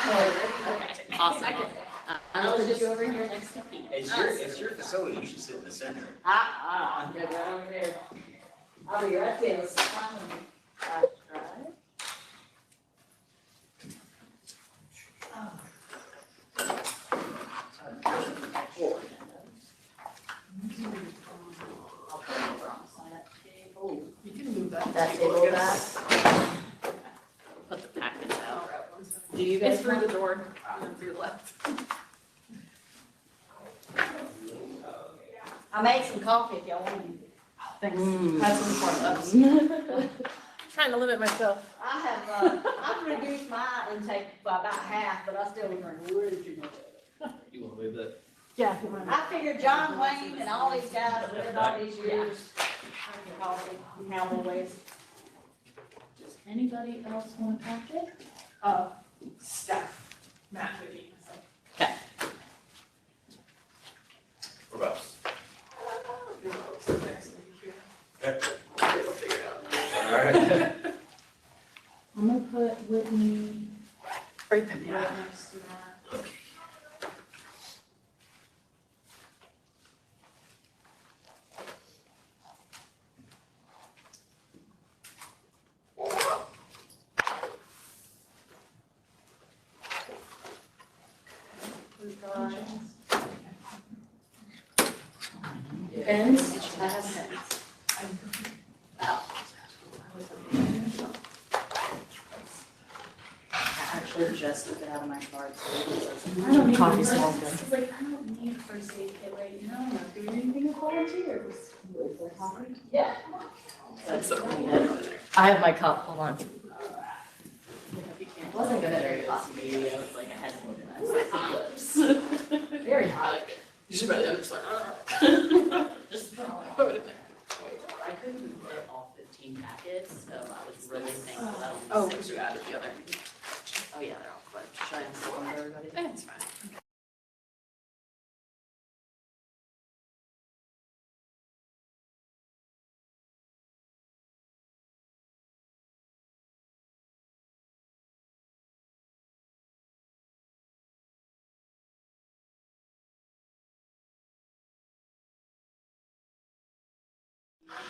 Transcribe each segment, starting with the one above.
Okay, awesome. I'll put you over here next to Pete. It's your facility, you should sit in the center. I'm good right over there. I'll be right there. That's right. You can move that. That table back. Put the packets out. Do you guys It's through want? the door, and then through the left. I made some coffee if y'all want any. Thanks. Mm. Had some for us. Trying to limit myself. I have, I've reduced my intake by about half, but I still drink way too much. You wanna move that? Yeah. I figured John Wayne and all these guys that lived all these years, drinking coffee, cowboys. Does anybody else want a packet? Staff. Matt, Vicky, myself. Okay. What about? Alright. I'm gonna put Whitney Right there. right next to that. Pens? I have pens. I actually just took it out of my card. I don't need Coffee a smells first- It's like, I don't need a first aid kit right now, I'm not doing anything with volunteers. Yeah. That's so cool. I have my cup, hold on. It wasn't good at very last meeting, it was like I had to organize my lips. Very hot. You should really understand. Just Put it in there. I couldn't get all 15 packets, so I was really thankful that Oh, only because six. you added the other. Oh yeah, they're all quick. Should I just go to everybody? It's fine.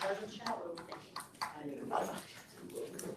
Doesn't shower. I didn't even thought about it.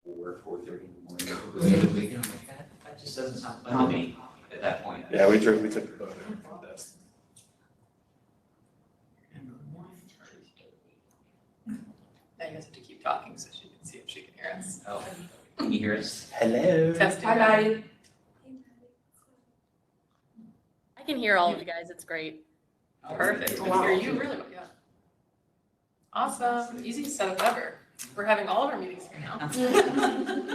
4:30 in the morning. I'm like, that just doesn't sound fun to me at that point. Yeah, we took the boat in. That's- Now you guys have to keep talking so she can see if she can hear us. Oh, can you hear us? Hello. Testing. Hi, Maddie. I can hear all of you guys. It's great. Perfect. I can hear you really well. Yeah. Awesome. Easiest setup ever. We're having all of our meetings here now.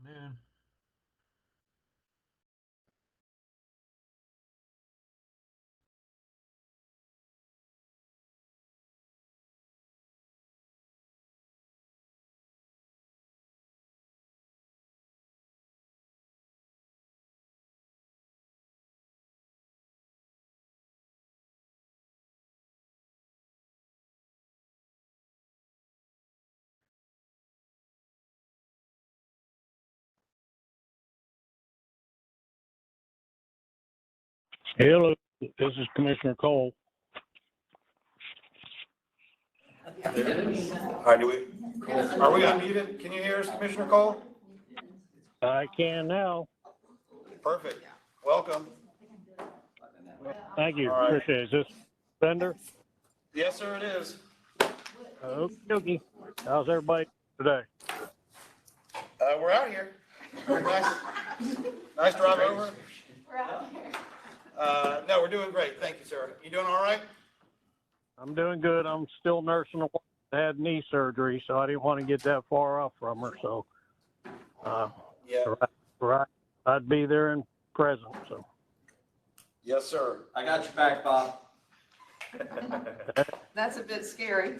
Afternoon. Hello, this is Commissioner Cole. All right, are we unmuted? Can you hear us, Commissioner Cole? I can now. Perfect. Welcome. Thank you. All right. Appreciate it. Is this Bender? Yes, sir, it is. Okay. How's everybody today? We're out here. Nice drive over. No, we're doing great. Thank you, sir. You doing all right? I'm doing good. I'm still nursing a woman that had knee surgery, so I didn't want to get that far off from her. So, Yeah. right, I'd be there in present. So, Yes, sir. I got your back, Bob. That's a bit scary.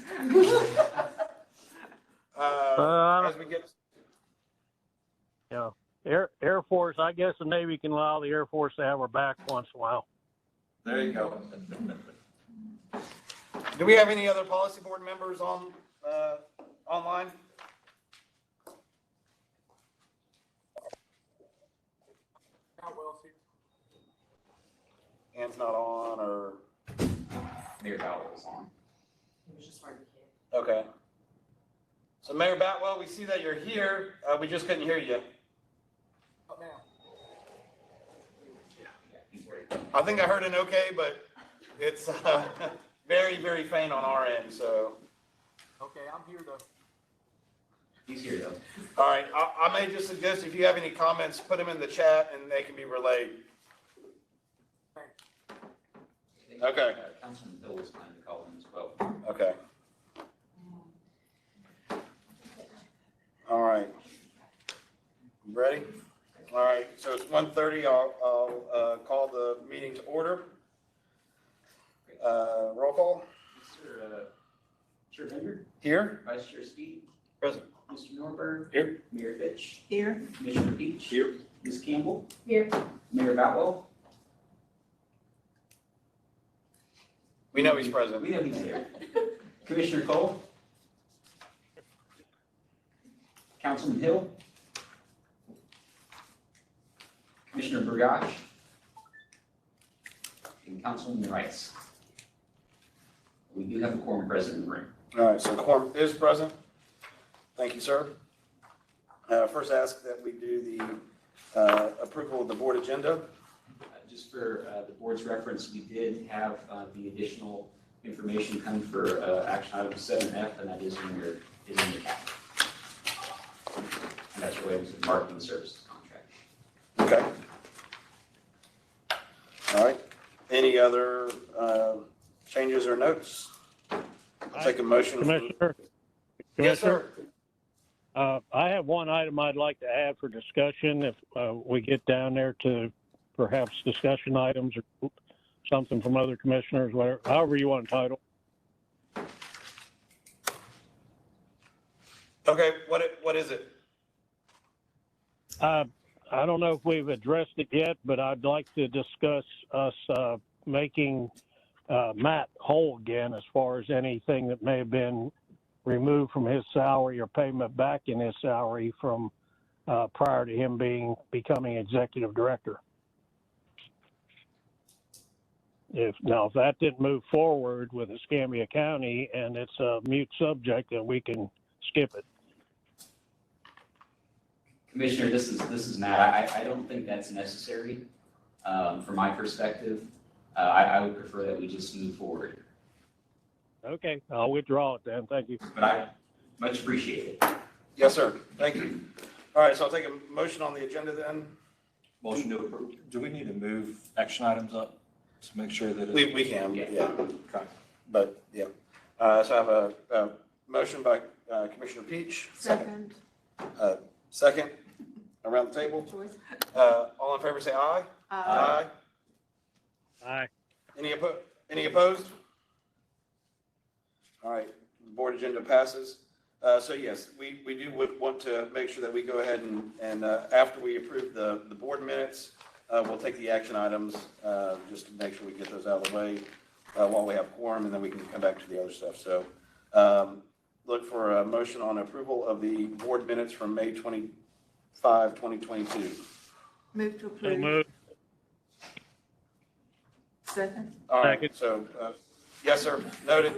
As we get, you know, Air Force. I guess the Navy can allow the Air Force to have her back once in a while. There you go. do we have any other policy board members on, online? Ann's not on, or, Mayor Bauer was on. okay. So Mayor Batwell, we see that you're here. We just couldn't hear you. I think I heard an okay, but it's very, very faint on our end, so. Okay, I'm here though. He's here though. All right, I may just suggest if you have any comments, put them in the chat and they can be relayed. Okay. Councilman Hill was planning to call him as well. Okay. All right. You ready? All right, so it's 1:30. I'll call the meeting to order. Roll call. Mr. Chair Bender, Here. Vice Chair Speed, Present. Mr. Norberg. Here. Mayor Fitch, Here. Commissioner Peach. Here. Ms. Campbell, Here. Mayor Boutwell. We know he's present. We know he's here. Commissioner Cole. Councilman Hill. Commissioner Burgage. And Councilman Rice. We do have a quorum present in the room. All right, so quorum is present. Thank you, sir. First ask that we do the approval of the board agenda. Just for the board's reference, we did have the additional information come for action item 7F, and that is in your cap. And that's related to the marketing services contract. Okay. All right. Any other changes or notes? I'll take a motion. Commissioner. Yes, sir. I have one item I'd like to add for discussion if we get down there to perhaps discussion items or something from other commissioners, whatever, however you want to title. Okay, what is it? I don't know if we've addressed it yet, but I'd like to discuss us making Matt whole again as far as anything that may have been removed from his salary or payment back in his salary from prior to him becoming executive director. If that didn't move forward with Escambia County and it's a mute subject, then we can skip it. Commissioner, this is Matt. I don't think that's necessary from my perspective. I would prefer that we just move forward. Okay, I'll withdraw it then. Thank you. But I much appreciate it. Yes, sir. Thank you. All right, so I'll take a motion on the agenda then. Motion to approve. Do we need to move action items up to make sure that? We can, yeah. Okay. But, yeah. So I have a motion by Commissioner Peach. Second. Second. around the table? Choice. All in favor, say aye. Aye. Aye. Any opposed? All right, board agenda passes. So yes, we would want to make sure that we go ahead and after we approve the board minutes, we'll take the action items, just to make sure we get those out of the way, while we have quorum, and then we can come back to the other stuff. So, look for a motion on approval of the board minutes from May 25, 2022. Move to So approve. moved. Second. All right, Second. so, yes, sir, noted.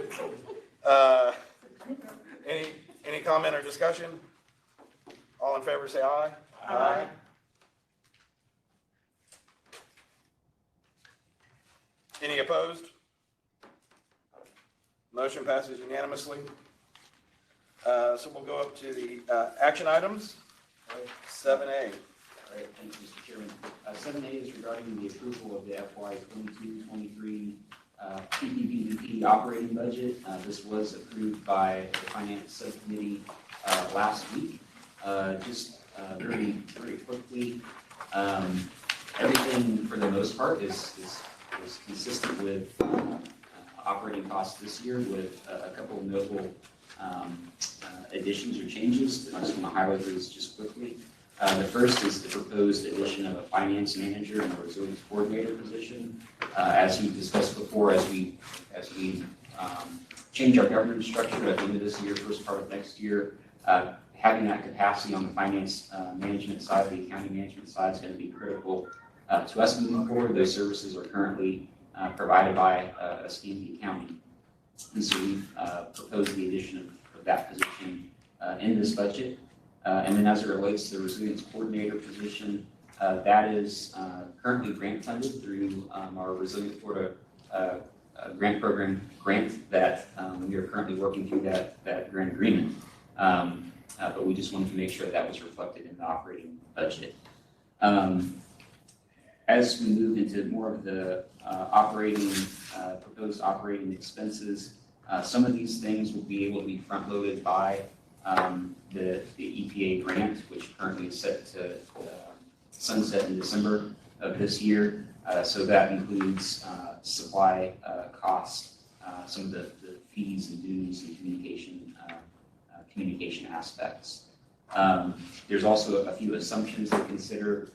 Any comment or discussion? All in favor, say aye. Aye. Any opposed? Motion passes unanimously. So we'll go up to the action items. 7A. All right, thank you, Mr. Chairman. 7A is regarding the approval of the FY 22-23 PPBEP operating budget. This was approved by the Finance Subcommittee last week. Just very quickly, everything for the most part is consistent with operating costs this year, with a couple of notable additions or changes. I just want to highlight those just quickly. The first is the proposed addition of a finance manager and a resilience coordinator position. As we discussed before, as we change our governance structure at the end of this year, first part of next year, having that capacity on the finance management side, the accounting management side is going to be critical to us moving forward. Those services are currently provided by Escambia County. And so we've proposed the addition of that position in this budget. And then as it relates to the resilience coordinator position, that is currently grant funded through our Resilient Florida grant program grant that we are currently working through that grant agreement. But we just wanted to make sure that was reflected in the operating budget. As we move into more of the proposed operating expenses, some of these things will be able to be front-loaded by the EPA grant, which currently is set to sunset in December of this year. So that includes supply costs, some of the fees and dues and communication aspects. There's also a few assumptions to consider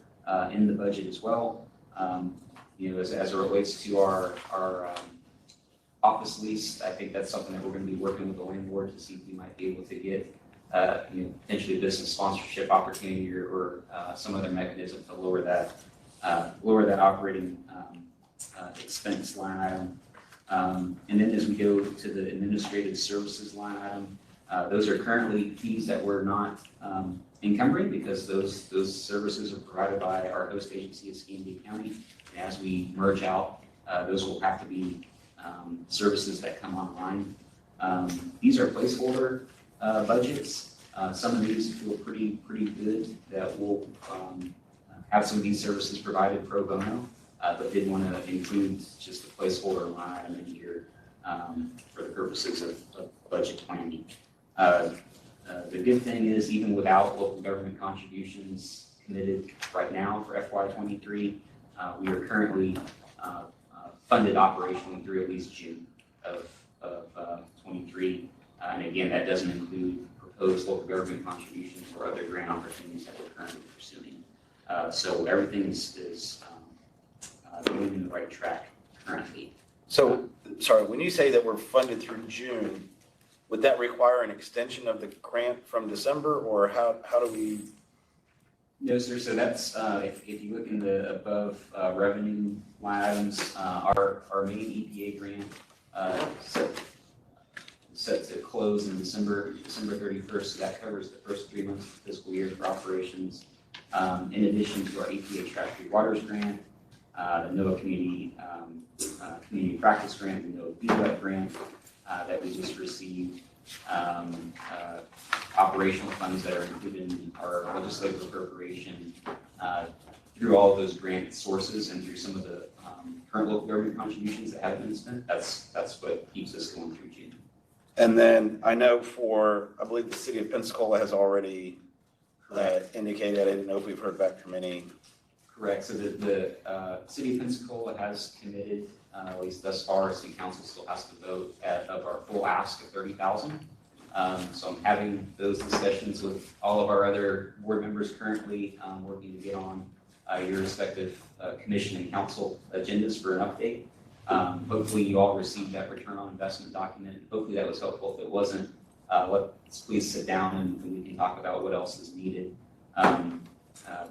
in the budget as well. As it relates to our office lease, I think that's something that we're going to be working with the landlord to see if we might be able to get potentially a business sponsorship opportunity or some other mechanism to lower that operating expense line item. And then as we go to the administrative services line item, those are currently fees that we're not encumbering because those services are provided by our host agency, Escambia County. And as we merge out, those will have to be services that come online. These are placeholder budgets. Some of these feel pretty good that we'll have some of these services provided pro bono, but did want to include just a placeholder line item in here for the purposes of budget planning. The good thing is, even without local government contributions committed right now for FY23, we are currently funded operationally through at least June of 23. And again, that doesn't include proposed local government contributions or other grant opportunities that we're currently pursuing. So everything is going in the right track currently. So, sorry, when you say that we're funded through June, would that require an extension of the grant from December, or how do we? No, sir. So that's, if you look in the above revenue line items, our main EPA grant set to close in December 31st. So that covers the first 3 months of the fiscal year for operations. In addition to our EPA Trash Free Waters grant, the NOAA Community Practice Grant, the NOAA PPBEP grant that we just received, operational funds that are included in our legislative appropriation through all of those grant sources and through some of the current local government contributions that haven't been spent. That's what keeps us going through June. And then I know I believe the city of Pensacola has already indicated. I didn't know if we've heard back from any. Correct. So the city of Pensacola has committed, at least thus far, city council still has to vote of our full ask of 30,000. So I'm having those discussions with all of our other board members currently, working to get on your respective commission and council agendas for an update. Hopefully you all received that return on investment document. Hopefully that was helpful. If it wasn't, let's please sit down and we can talk about what else is needed.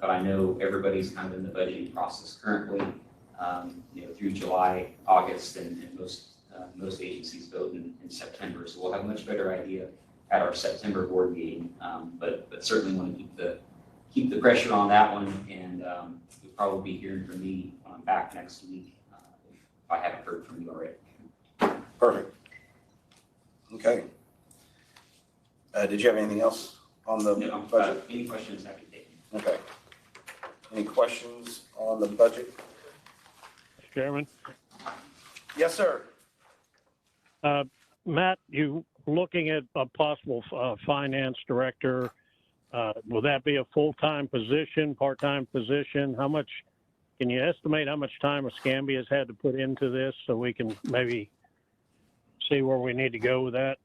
But I know everybody's kind of in the budgeting process currently, through July, August, and most agencies vote in September. So we'll have a much better idea at our September board meeting. But certainly want to keep the pressure on that one. And you'll probably be hearing from me when I'm back next week if I haven't heard from you already. Perfect. Okay. Did you have anything else on the budget? Any questions I could take? Okay. Any questions on the budget? Chairman? Yes, sir. Matt, you looking at a possible finance director, will that be a full-time position, part-time position? Can you estimate how much time Escambia has had to put into this so we can maybe see where we need to go with that?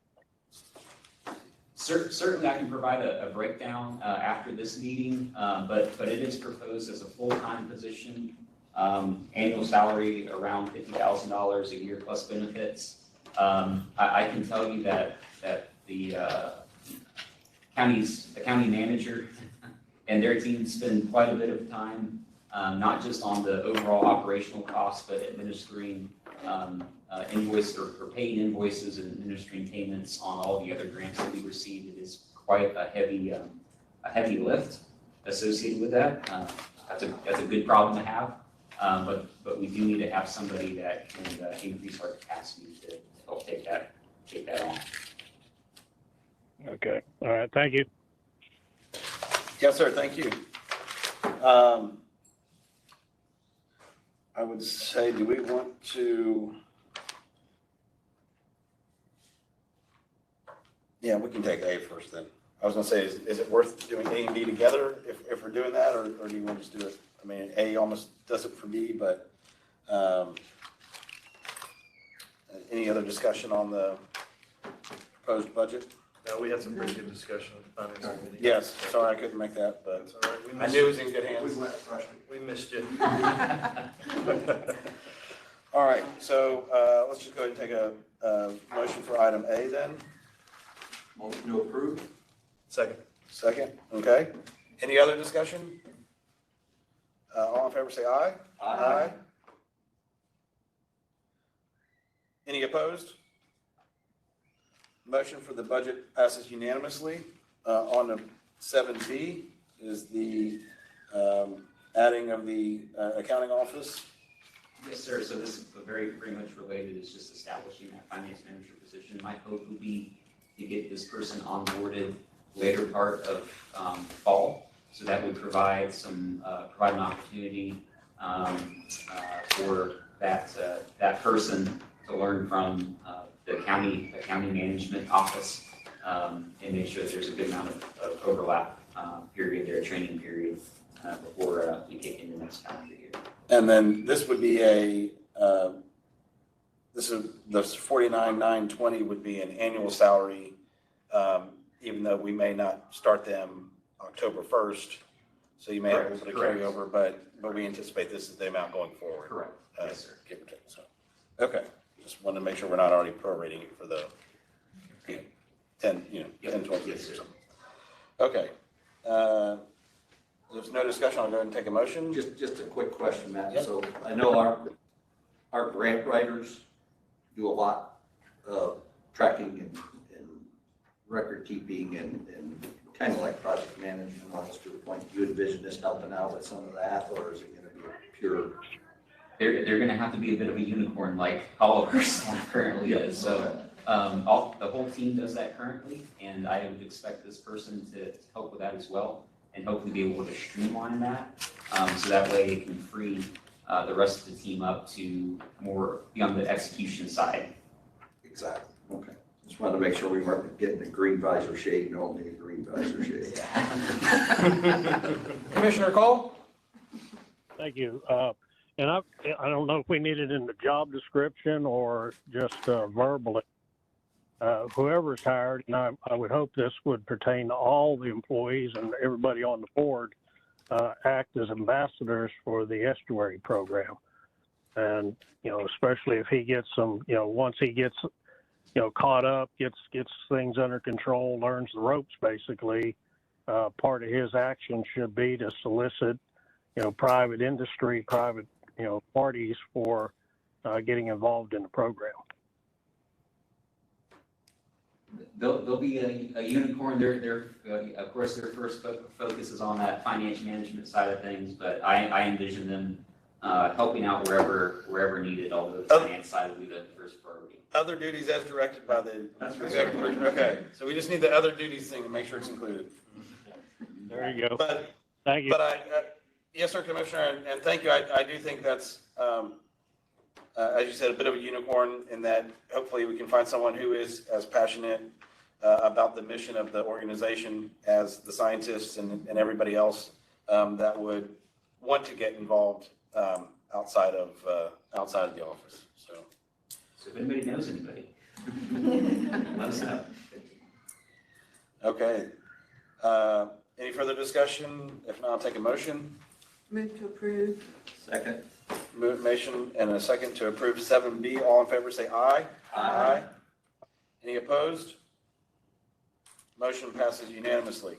Certainly, I can provide a breakdown after this meeting, but it is proposed as a full-time position, annual salary around $50,000 a year plus benefits. I can tell you that the county manager and their team spend quite a bit of time, not just on the overall operational costs, but administering invoice or paying invoices and administering payments on all the other grants that we received. It is quite a heavy lift associated with that. That's a good problem to have, but we do need to have somebody that can increase our capacity to help take that on. Okay. All right. Thank you. Yes, sir. Thank you. I would say, do we want to? Yeah, we can take A first then. I was gonna say, is it worth doing A and B together if we're doing that, or do you want to just do it? I mean, A almost does it for B, but any other discussion on the proposed budget? No, we had some pretty good discussion at the finance committee. Yes, sorry I couldn't make that, but That's all right. We I missed knew it you. was in good hands. We missed you. All right, so let's just go ahead and take a motion for item A then. Motion to approve? Second. Second, okay. Any other discussion? All in favor say aye. Aye. Any opposed? Motion for the budget passes unanimously. On the 7B is the adding of the accounting office. Yes, sir. So this is very much related. It's just establishing that finance manager position. My hope would be to get this person onboarded later part of fall. So that would provide an opportunity for that person to learn from the county management office and make sure that there's a good amount of overlap period there, training period before we kick into next calendar year. And then this would be this is the 49,920 would be an annual salary, even though we may not start them October 1st. So you may have a little bit of carryover, but we anticipate this is the amount going forward. Correct. Yes, sir. Give or take. So, okay. Just wanted to make sure we're not already prorating it for the 10, 10, 20 days or something. Okay. There's no discussion. I'll go ahead and take a motion. Just a quick question, Matt. Yep. So I know our grant writers do a lot of tracking and record keeping and kind of like project management almost to the point. Do you envision this helping out with some of that, or is it going to be a pure? They're going to have to be a bit of a unicorn like all of our staff currently is. So the whole team does that currently, and I would expect this person to help with that as well, and hopefully be able to streamline that, so that way it can free the rest of the team up to more be on the execution side. Exactly. Okay. Just wanted to make sure we weren't getting the green visor shade and only the green visor shade. Commissioner Cole? Thank you. And I don't know if we need it in the job description or just verbally. Whoever's hired, and I would hope this would pertain to all the employees and everybody on the board, act as ambassadors for the estuary program. And, especially if he gets some, once he gets, caught up, gets things under control, learns the ropes, basically, part of his action should be to solicit, private industry, private, parties for getting involved in the program. They'll be a unicorn. Of course, their first focus is on that financial management side of things, but I envision them helping out wherever needed, although the finance side will be the first priority. Other duties as directed by the That's right. executive director. Okay, so we just need the other duties thing to make sure it's included. There you go. But, Thank you. but yes, sir, Commissioner, and thank you. I do think that's, as you said, a bit of a unicorn in that hopefully we can find someone who is as passionate about the mission of the organization as the scientists and everybody else that would want to get involved outside of the office. So if anybody knows anybody, let us know. Okay. Any further discussion? If not, I'll take a motion. Move to approve. Second. Motion and a second to approve 7B. All in favor, say aye. Aye. Any opposed? Motion passes unanimously.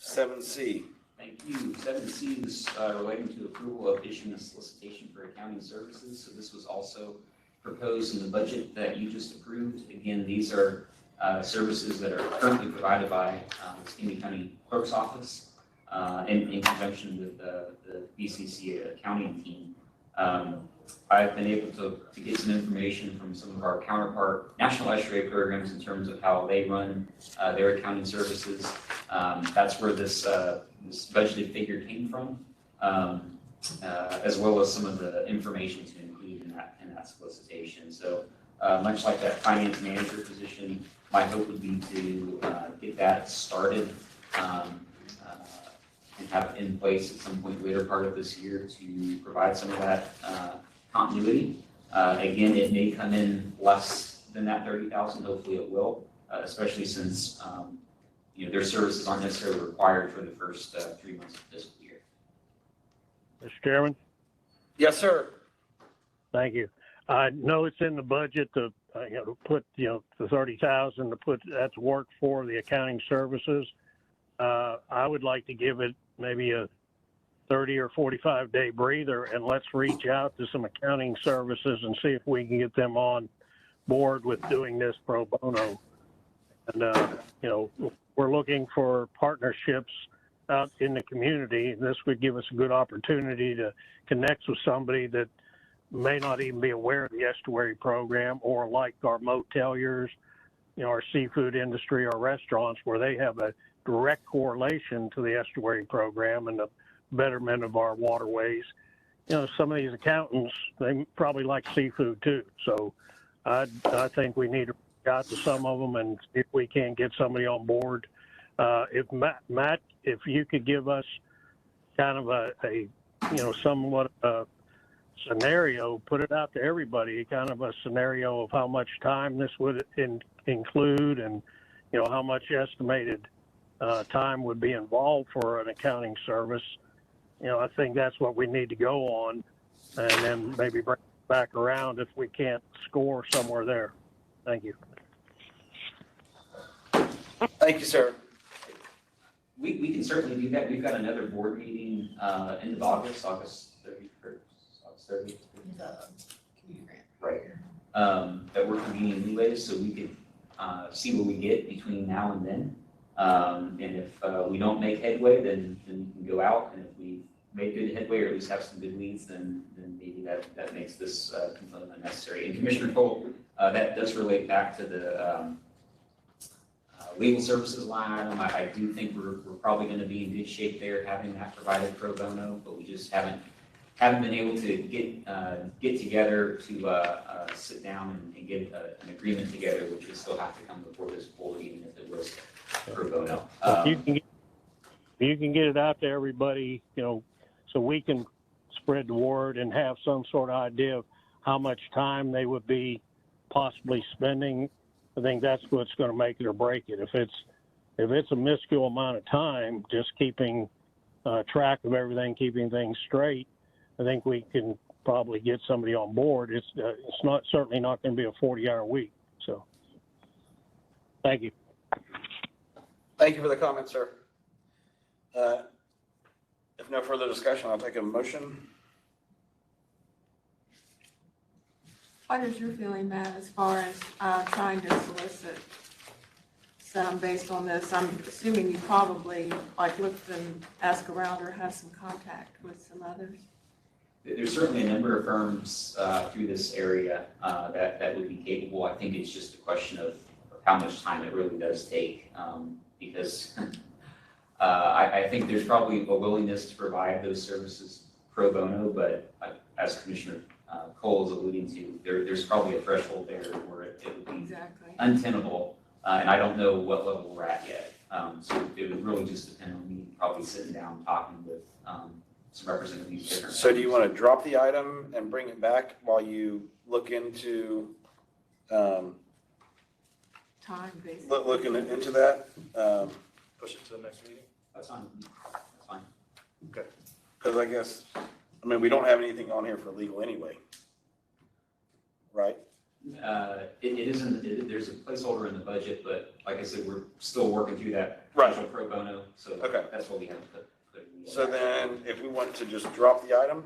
7C. Thank you. 7C is relating to approval of issuing a solicitation for accounting services. So this was also proposed in the budget that you just approved. Again, these are services that are currently provided by the Skinny County Clerk's Office in conjunction with the BCC accounting team. I've been able to get some information from some of our counterpart national estuary programs in terms of how they run their accounting services. That's where this budgeted figure came from, as well as some of the information to include in that solicitation. So much like that finance manager position, my hope would be to get that started and have it in place at some point later part of this year to provide some of that continuity. Again, it may come in less than that 30,000. Hopefully it will, especially since their services aren't necessarily required for the first 3 months of the fiscal year. Mr. Chairman? Yes, sir. Thank you. I know it's in the budget to put the 30,000 to put that to work for the accounting services. I would like to give it maybe a 30 or 45 day breather, and let's reach out to some accounting services and see if we can get them on board with doing this pro bono. And we're looking for partnerships out in the community. This would give us a good opportunity to connect with somebody that may not even be aware of the estuary program, or like our moteliers, our seafood industry, our restaurants, where they have a direct correlation to the estuary program and the betterment of our waterways. Some of these accountants, they probably like seafood too. So I think we need to reach out to some of them and see if we can get somebody on board. If Matt, if you could give us kind of a somewhat scenario, put it out to everybody, kind of a scenario of how much time this would include, and how much estimated time would be involved for an accounting service. I think that's what we need to go on, and then maybe bring it back around if we can't score somewhere there. Thank you. Thank you, sir. We can certainly do that. We've got another board meeting end of August 31st, August 30th. Right. That we're convening anyways, so we could see what we get between now and then. And if we don't make headway, then we can go out, and if we make good headway or at least have some good leads, then maybe that makes this component unnecessary. And Commissioner Cole, that does relate back to the legal services line item. I do think we're probably going to be in good shape there, having that provided pro bono, but we just haven't been able to get together to sit down and get an agreement together, which would still have to come before this board, even if it was pro bono. if you can get it out to everybody, so we can spread the word and have some sort of idea of how much time they would be possibly spending, I think that's what's going to make it or break it. If it's a minuscule amount of time, just keeping track of everything, keeping things straight, I think we can probably get somebody on board. It's certainly not going to be a 40-hour week. So, thank you. Thank you for the comment, sir. If no further discussion, I'll take a motion. What is your feeling, Matt, as far as trying to solicit some based on this? I'm assuming you probably looked and asked around or have some contact with some others. There's certainly a number of firms through this area that would be capable. I think it's just a question of how much time it really does take, because I think there's probably a willingness to provide those services pro bono, but as Commissioner Cole is alluding to, there's probably a threshold there where it would be Exactly. untenable, and I don't know what level we're at yet. So it would really just depend on me probably sitting down talking with some representatives. Different So do you want to drop the item and bring it back while you look into, Time, basically. looking into that? Push it to the next meeting? That's fine. That's fine. Because I guess, we don't have anything on here for legal anyway, right? It isn't, there's a placeholder in the budget, but like I said, we're still working through that Right. potential pro bono, so Okay. that's what we have to put in the. So then, if we want to just drop the item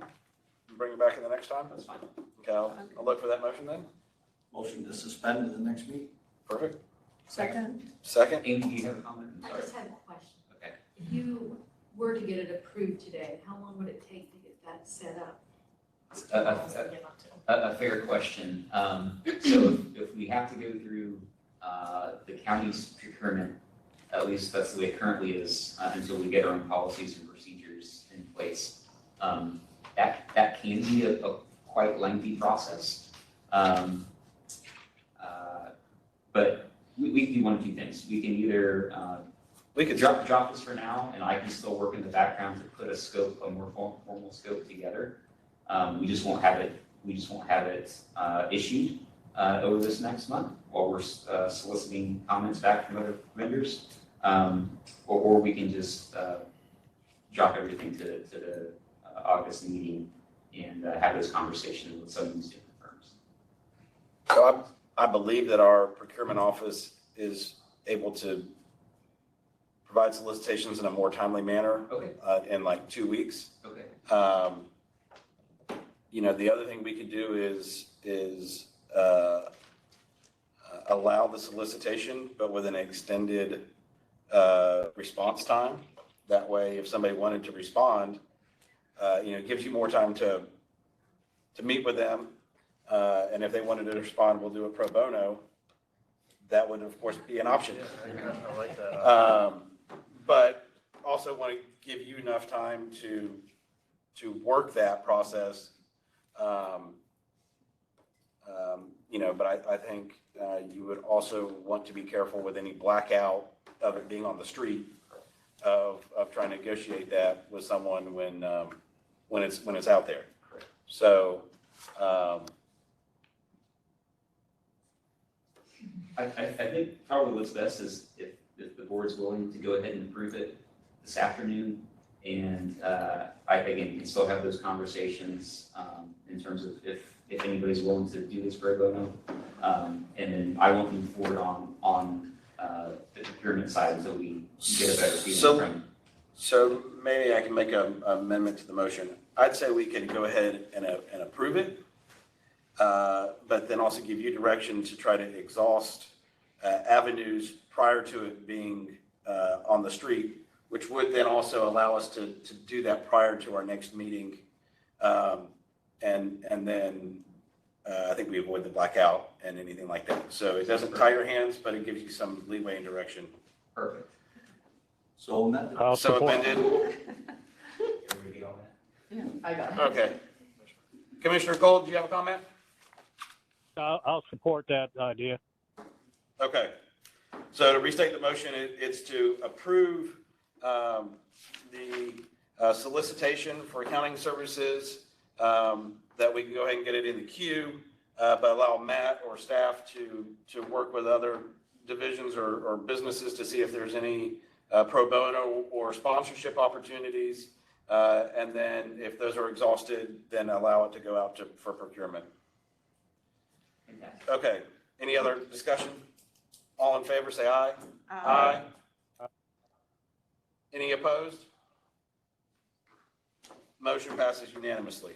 and bring it back in the next time? That's fine. Okay, I'll look for that motion then. Motion to suspend to the next meeting? Perfect. Second? Second? Amy, do you have a comment? I'm I sorry. just have a question. Okay. If you were to get it approved today, how long would it take to get that set up? A fair question. So if we have to go through the county's procurement, at least that's the way it currently is, until we get our own policies and procedures in place, that can be a quite lengthy process. But we can do one of two things. We can either We could drop this for now, and I can still work in the background to put a more formal scope together. We just won't have it issued over this next month while we're soliciting comments back from other vendors. Or we can just drop everything to the August meeting and have those conversations with some of these different firms. So I believe that our procurement office is able to provide solicitations in a more timely manner. Okay. In like 2 weeks. Okay. The other thing we could do is allow the solicitation, but with an extended response time. That way, if somebody wanted to respond, it gives you more time to meet with them. And if they wanted to respond, we'll do it pro bono. That would, of course, be an option. I like that. But also want to give you enough time to work that process. But I think you would also want to be careful with any blackout of it being on the street, of trying to negotiate that with someone when it's out there. So, I think probably what's best is if the board's willing to go ahead and approve it this afternoon. And again, you can still have those conversations in terms of if anybody's willing to do this pro bono. And then I won't move forward on the procurement side until we get a better feeling from. So maybe I can make an amendment to the motion. I'd say we can go ahead and approve it, but then also give you direction to try to exhaust avenues prior to it being on the street, which would then also allow us to do that prior to our next meeting. And then I think we avoid the blackout and anything like that. So it doesn't tie your hands, but it gives you some leeway and direction. Perfect. So amended. I'll So support. amended. Everybody get all that? Yeah, I got it. Okay. Commissioner Gold, do you have a comment? I'll support that idea. Okay. So to restate the motion, it's to approve the solicitation for accounting services, that we can go ahead and get it in the queue, but allow Matt or staff to work with other divisions or businesses to see if there's any pro bono or sponsorship opportunities. And then if those are exhausted, then allow it to go out for procurement. Okay, any other discussion? All in favor, say aye. Aye. Any opposed? Motion passes unanimously.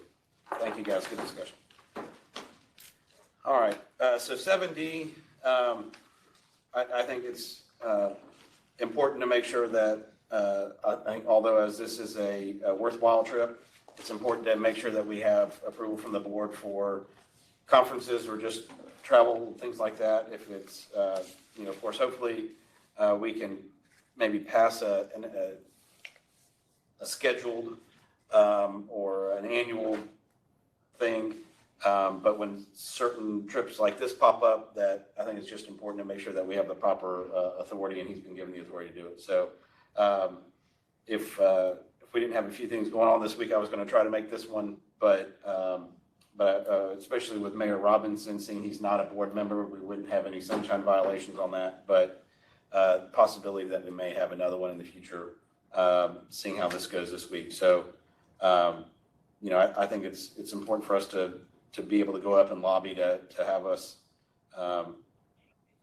Thank you, guys. Good discussion. All right, so 7D, I think it's important to make sure that, I think although as this is a worthwhile trip, it's important to make sure that we have approval from the board for conferences or just travel, things like that. If it's, of course, hopefully we can maybe pass a scheduled or an annual thing. But when certain trips like this pop up, that I think it's just important to make sure that we have the proper authority, and he's been given the authority to do it. So if we didn't have a few things going on this week, I was going to try to make this one, but especially with Mayor Robinson, seeing he's not a board member, we wouldn't have any sunshine violations on that, but possibility that we may have another one in the future, seeing how this goes this week. So, I think it's important for us to be able to go up and lobby to have us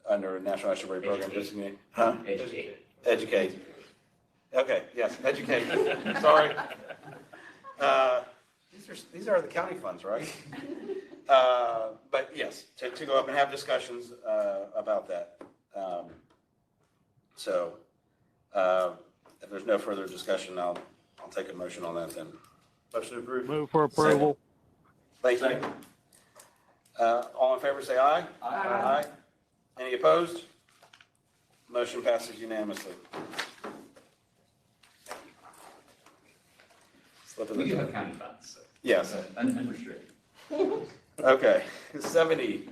under a National National Rate Program designate. Huh? Educate. Okay, yes, educate. Sorry. These are the county funds, right? But yes, to go up and have discussions about that. So if there's no further discussion, I'll take a motion on that then. Motion approved. Move for approval. Thank you. All in favor, say aye. Aye. Any opposed? Motion passes unanimously. We do have county funds, so. Yes. Unrestricted. Okay, 7E.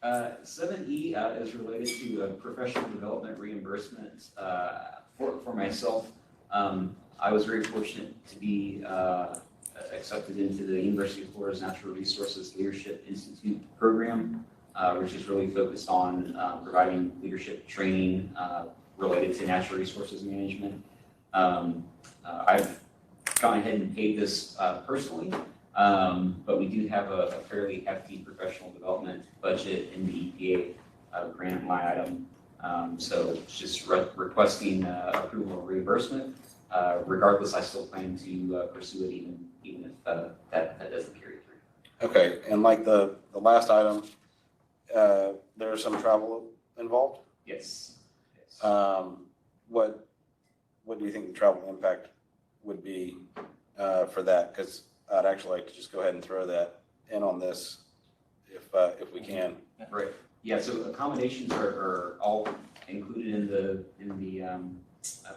7E is related to professional development reimbursement for myself. I was very fortunate to be accepted into the University of Florida's Natural Resources Leadership Institute program, which is really focused on providing leadership training related to natural resources management. I've gone ahead and paid this personally, but we do have a fairly hefty professional development budget in the EPA grant line item. So it's just requesting approval of reimbursement. Regardless, I still plan to pursue it even if that doesn't carry through. Okay, and like the last item, there's some travel involved? Yes. What do you think the travel impact would be for that? Because I'd actually like to just go ahead and throw that in on this if we can. Right. Yeah. So accommodations are all included in the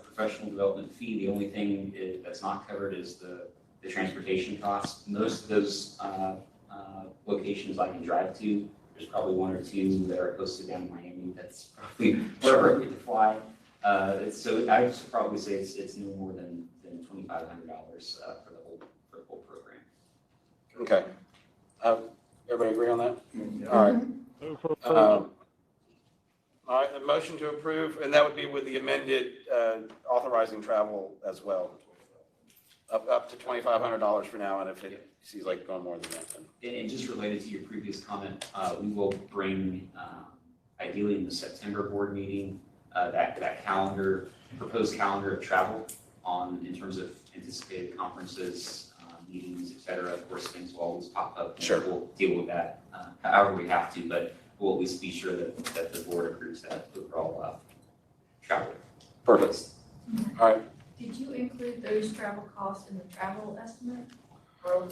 professional development fee. The only thing that's not covered is the transportation costs. Most of those locations I can drive to. There's probably one or two that are close to down Miami. That's probably wherever I get to fly. So I would probably say it's no more than $2,500 for the whole program. Okay. Everybody agree on that? All right. Move for approval. All right, the motion to approve, and that would be with the amended authorizing travel as well. Up to $2,500 for now, and if it seems like going more than that, then. And just related to your previous comment, we will bring, ideally in the September board meeting, that proposed calendar of travel in terms of anticipated conferences, meetings, et cetera. Of course, things will always pop up. Sure. We'll deal with that however we have to, but we'll at least be sure that the board approves that overall travel. Perfect. All right. Did you include those travel costs in the travel estimate? Or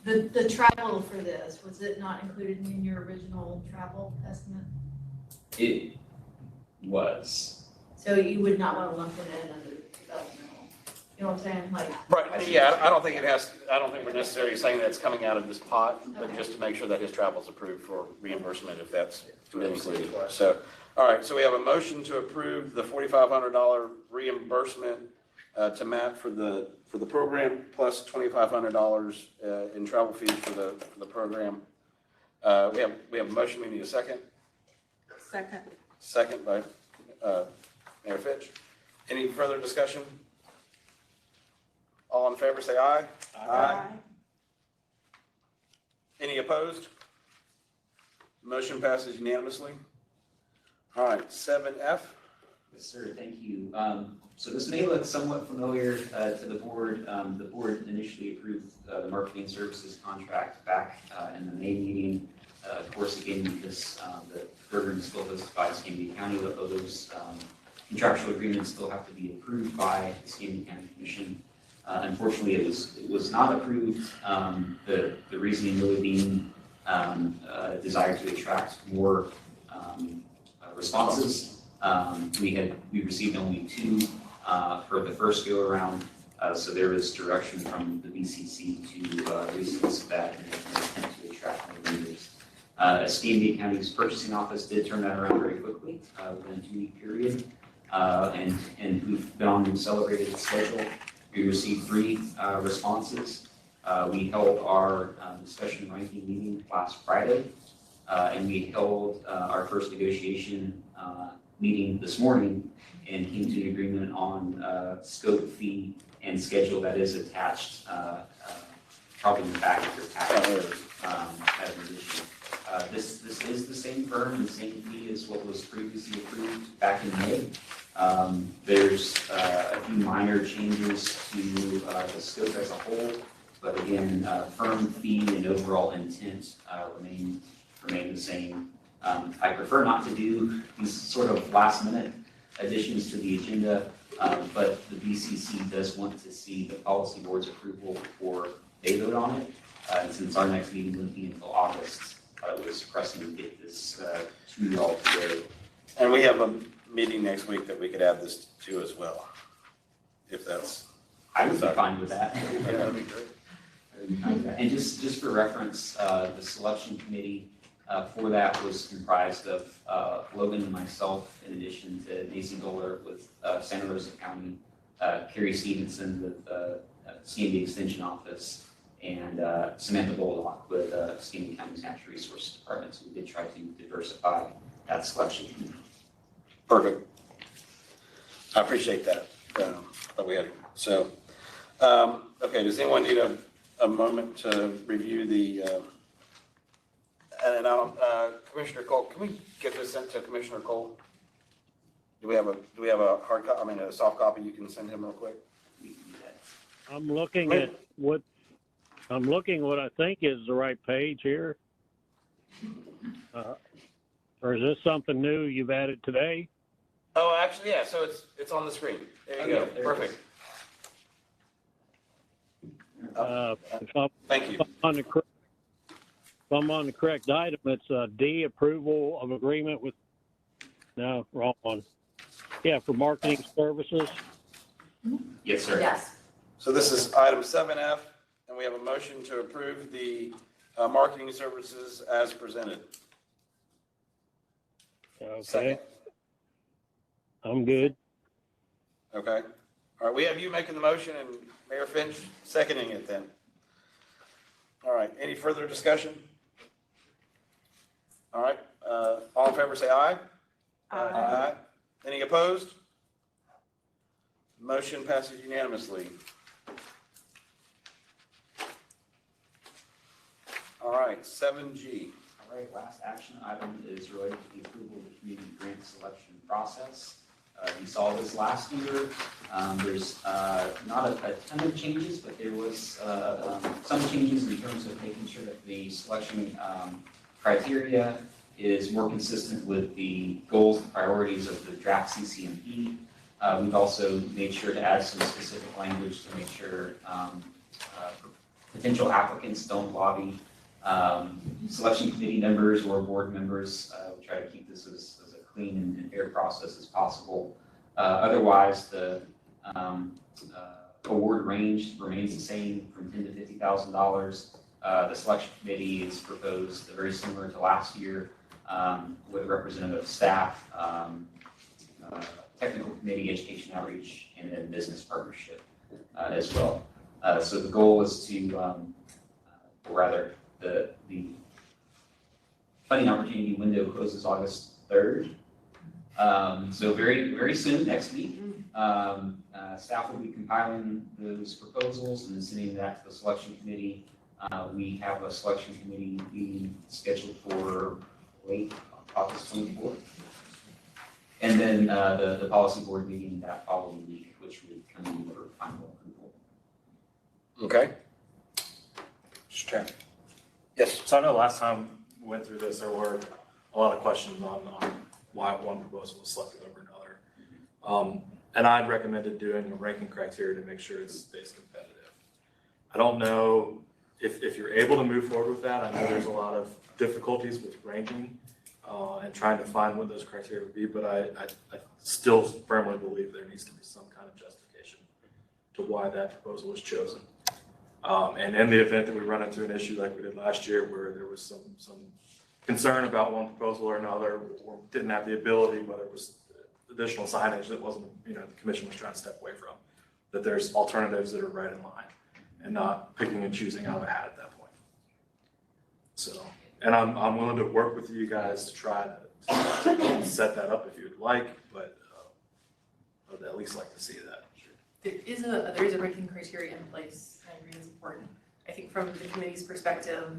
the travel for this, was it not included in your original travel estimate? It was. So you would not want to lump it in under developmental, you know what I'm saying, like? Right, yeah, I don't think we're necessarily saying that it's coming out of this pot, but just to make sure that his travel is approved for reimbursement if that's included. So, All right, so we have a motion to approve the $4,500 reimbursement to Matt for the program, plus $2,500 in travel fees for the program. We have a motion, we need a second. Second. Second by Mayor Fitch. Any further discussion? All in favor, say aye. Any opposed? Motion passes unanimously. All right, 7F. Yes, sir, thank you. So this may look somewhat familiar to the board. The board initially approved the marketing services contract back in the May meeting. Of course, again, the program is still hosted by Escambia County, although those contractual agreements still have to be approved by the Escambia County Commission. Unfortunately, it was not approved. The reasoning really being desire to attract more responses. We received only 2 for the first go around. So there was direction from the BCC to resource that in an attempt to attract more leaders. Escambia County's purchasing office did turn that around very quickly within a 2-week period. And we've been on an accelerated schedule. We received 3 responses. We held our discussion ranking meeting last Friday, and we held our first negotiation meeting this morning and came to an agreement on scope, fee, and schedule that is attached probably in the back of your packet as an addition. This is the same firm and same fee as what was previously approved back in May. There's a few minor changes to the scope as a whole, but again, firm fee and overall intent remain the same. I prefer not to do these sort of last minute additions to the agenda, but the BCC does want to see the policy board's approval before they vote on it. And since our next meeting wouldn't be until August, it was pressing to get this to you all today. And we have a meeting next week that we could add this to as well, if that's. I would be fine with that. Yeah, that'd be great. And just for reference, the selection committee for that was comprised of Logan and myself, in addition to Macy Doler with Santa Rosa County, Carrie Stevenson with Escambia Extension Office, and Samantha Bullock with Escambia County's Natural Resources Department. So we did try to diversify that selection committee. Perfect. I appreciate that. That we had. So, okay, does anyone need a moment to review the, and I don't, Commissioner Cole, can we get this sent to Commissioner Cole? Do we have a hard copy, a soft copy you can send him real quick? We can do that. I'm looking at what I think is the right page here. Or is this something new you've added today? Oh, actually, yeah, so it's on the screen. There you go, There it perfect. Thank you. If I'm on the correct item, it's D, approval of agreement with, no, wrong one. Yeah, for marketing services. Yes, sir. Yes. So this is item 7F, and we have a motion to approve the marketing services as presented. Okay, Second. I'm good. Okay. All right, we have you making the motion and Mayor Finch seconding it then. All right, any further discussion? All right, all in favor say aye. Aye. Any opposed? Motion passes unanimously. All right, 7G. All right, last action item is related to the approval of the community grant selection process. You saw this last year. There's not a ton of changes, but there was some changes in terms of making sure that the selection criteria is more consistent with the goals and priorities of the draft CCMP. We've also made sure to add some specific language to make sure potential applicants don't lobby selection committee members or board members. We try to keep this as a clean and fair process as possible. Otherwise, the award range remains the same from $10,000 to $50,000. The selection committee is proposed very similar to last year. with representative staff, technical committee, education outreach, and then business partnership as well. So the goal is to, or rather, the funding opportunity window closes August 3rd. So very, very soon, next week. Staff will be compiling those proposals and then sending that to the selection committee. We have a selection committee meeting scheduled for late August 24th. And then the policy board meeting that following week, which would come in for final approval. Okay. Mr. Chairman. Yes. So I know last time we went through this, there were a lot of questions on why one proposal was selected over another. And I'd recommended doing a ranking criteria to make sure it stays competitive. I don't know if you're able to move forward with that. I know there's a lot of difficulties with ranking and trying to find what those criteria would be, but I still firmly believe there needs to be some kind of justification to why that proposal was chosen. And in the event that we run into an issue like we did last year where there was some concern about one proposal or another, or didn't have the ability, whether it was additional signage that wasn't, the commission was trying to step away from, that there's alternatives that are right in line and not picking and choosing out of a hat at that point. So, and I'm willing to work with you guys to try to set that up if you'd like, but I'd at least like to see that. There is a ranking criteria in place, and I agree it's important. I think from the committee's perspective,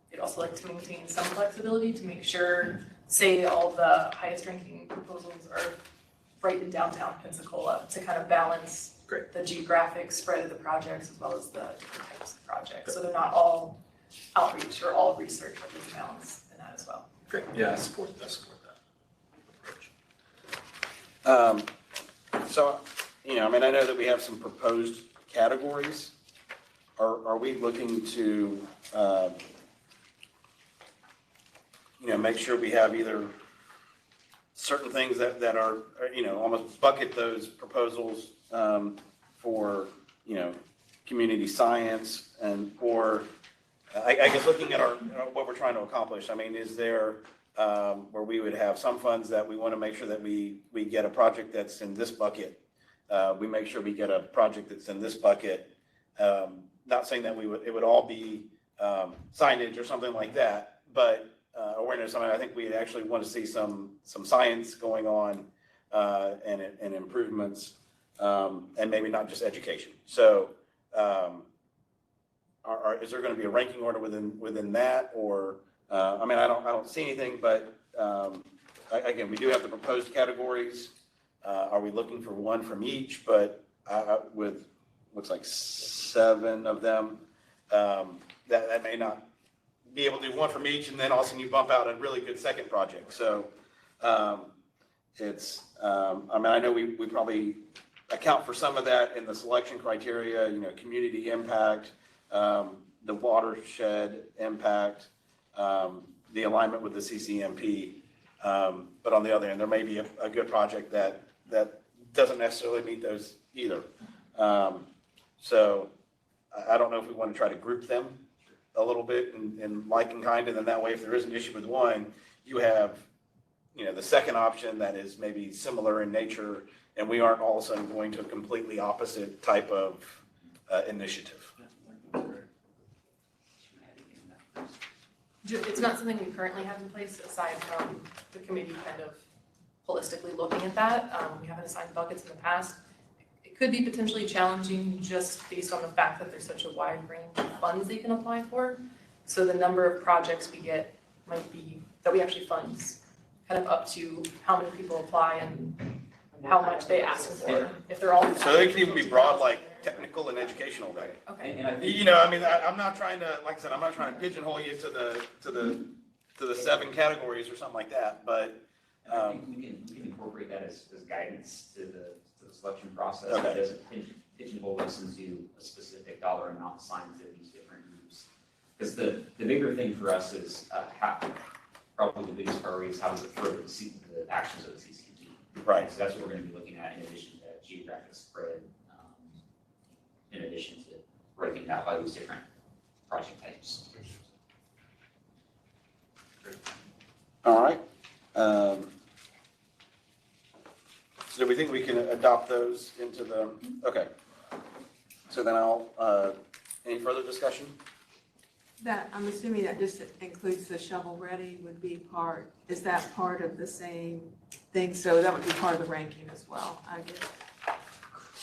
they'd also like to maintain some flexibility to make sure, say, all the highest ranking proposals are right in downtown Pensacola to kind of balance the geographic spread of the projects as well as the different types of projects. So they're not all outreach or all research, but there's balance in that as well. Great. Yeah, I support that approach. So, I know that we have some proposed categories. Are we looking to, make sure we have either certain things that are, almost bucket those proposals for, community science or I guess looking at what we're trying to accomplish. I mean, is there where we would have some funds that we want to make sure that we get a project that's in this bucket. We make sure we get a project that's in this bucket. Not saying that it would all be signage or something like that, but awareness. I mean, I think we actually want to see some science going on and improvements, and maybe not just education. So, is there going to be a ranking order within that, or I mean, I don't see anything, but again, we do have the proposed categories. Are we looking for one from each? But with looks like 7 of them, that may not be able to do one from each, and then also you bump out a really good second project. So it's I mean, I know we probably account for some of that in the selection criteria. Community impact, the watershed impact, the alignment with the CCMP. But on the other end, there may be a good project that doesn't necessarily meet those either. So I don't know if we want to try to group them a little bit in like and kind, and then that way, if there is an issue with one, you have, the second option that is maybe similar in nature, and we aren't all of a sudden going to a completely opposite type of initiative. It's not something we currently have in place aside from the committee kind of holistically looking at that. We haven't assigned buckets in the past. It could be potentially challenging just based on the fact that there's such a wide range of funds they can apply for. So the number of projects we get might be, that we actually fund kind of up to how many people apply and how much they ask for, if they're all. So they can even be broad, like technical and educational, right? Okay. And I think, I mean, I'm not trying to, like I said, I'm not trying to pigeonhole you to the 7 categories or something like that, but. I think we can incorporate that as guidance to the selection process. Okay. It doesn't pigeonhole us into a specific dollar amount assigned to these different groups. Because the bigger thing for us is probably the biggest priority is how does it further the actions of the CCP. Right. So that's what we're going to be looking at in addition to geographic spread, in addition to breaking out by these different project types. All right. So do we think we can adopt those into the, okay. So then any further discussion? That, I'm assuming that just includes the shovel-ready would be part, is that part of the same thing? So that would be part of the ranking as well, I guess.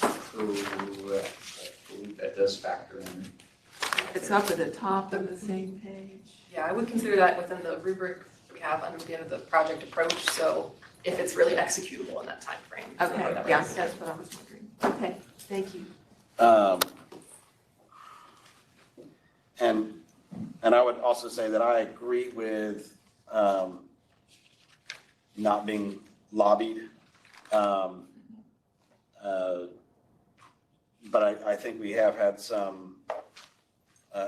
Correct. I believe that does factor in. It's up at the top of the same page. Yeah, I would consider that within the rubric we have under the end of the project approach, so if it's really executable in that timeframe. Okay, yes, that's what I was wondering. Okay, thank you. And I would also say that I agree with not being lobbied. But I think we have had some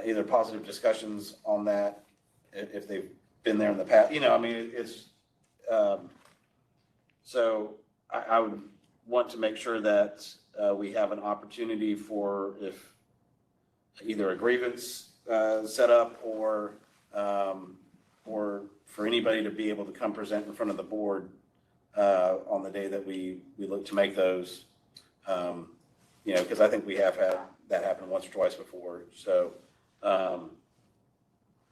either positive discussions on that, if they've been there in the past, I mean, it's, so I would want to make sure that we have an opportunity for if either a grievance set up or for anybody to be able to come present in front of the board on the day that we look to make those. Because I think we have had that happen once or twice before. So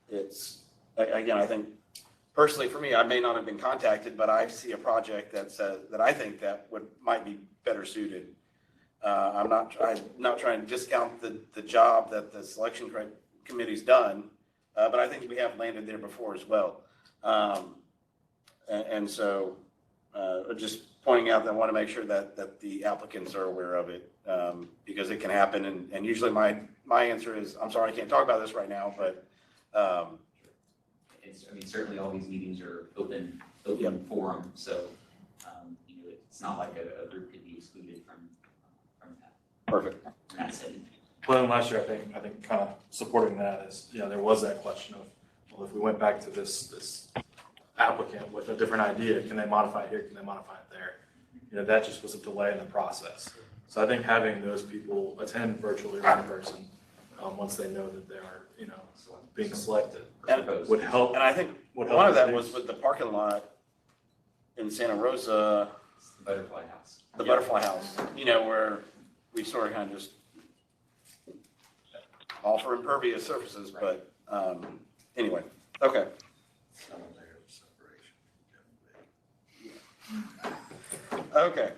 it's, again, I think personally for me, I may not have been contacted, but I see a project that I think that might be better suited. I'm not trying to discount the job that the selection committee's done, but I think we have landed there before as well. And so just pointing out that I want to make sure that the applicants are aware of it, because it can happen. And usually my answer is, I'm sorry, I can't talk about this right now, but Certainly all these meetings are open forum, so, it's not like a group could be excluded from that. perfect. From that setting. Well, last year, I think kind of supporting that is, there was that question of, well, if we went back to this applicant with a different idea, can they modify it here, can they modify it there? That just was a delay in the process. So I think having those people attend virtually or in person, once they know that they are, being selected, would help. And I think one of that was with the parking lot in Santa Rosa. The Butterfly House. The Butterfly House, where we sort of kind of just offer impervious surfaces, but anyway, okay. Okay.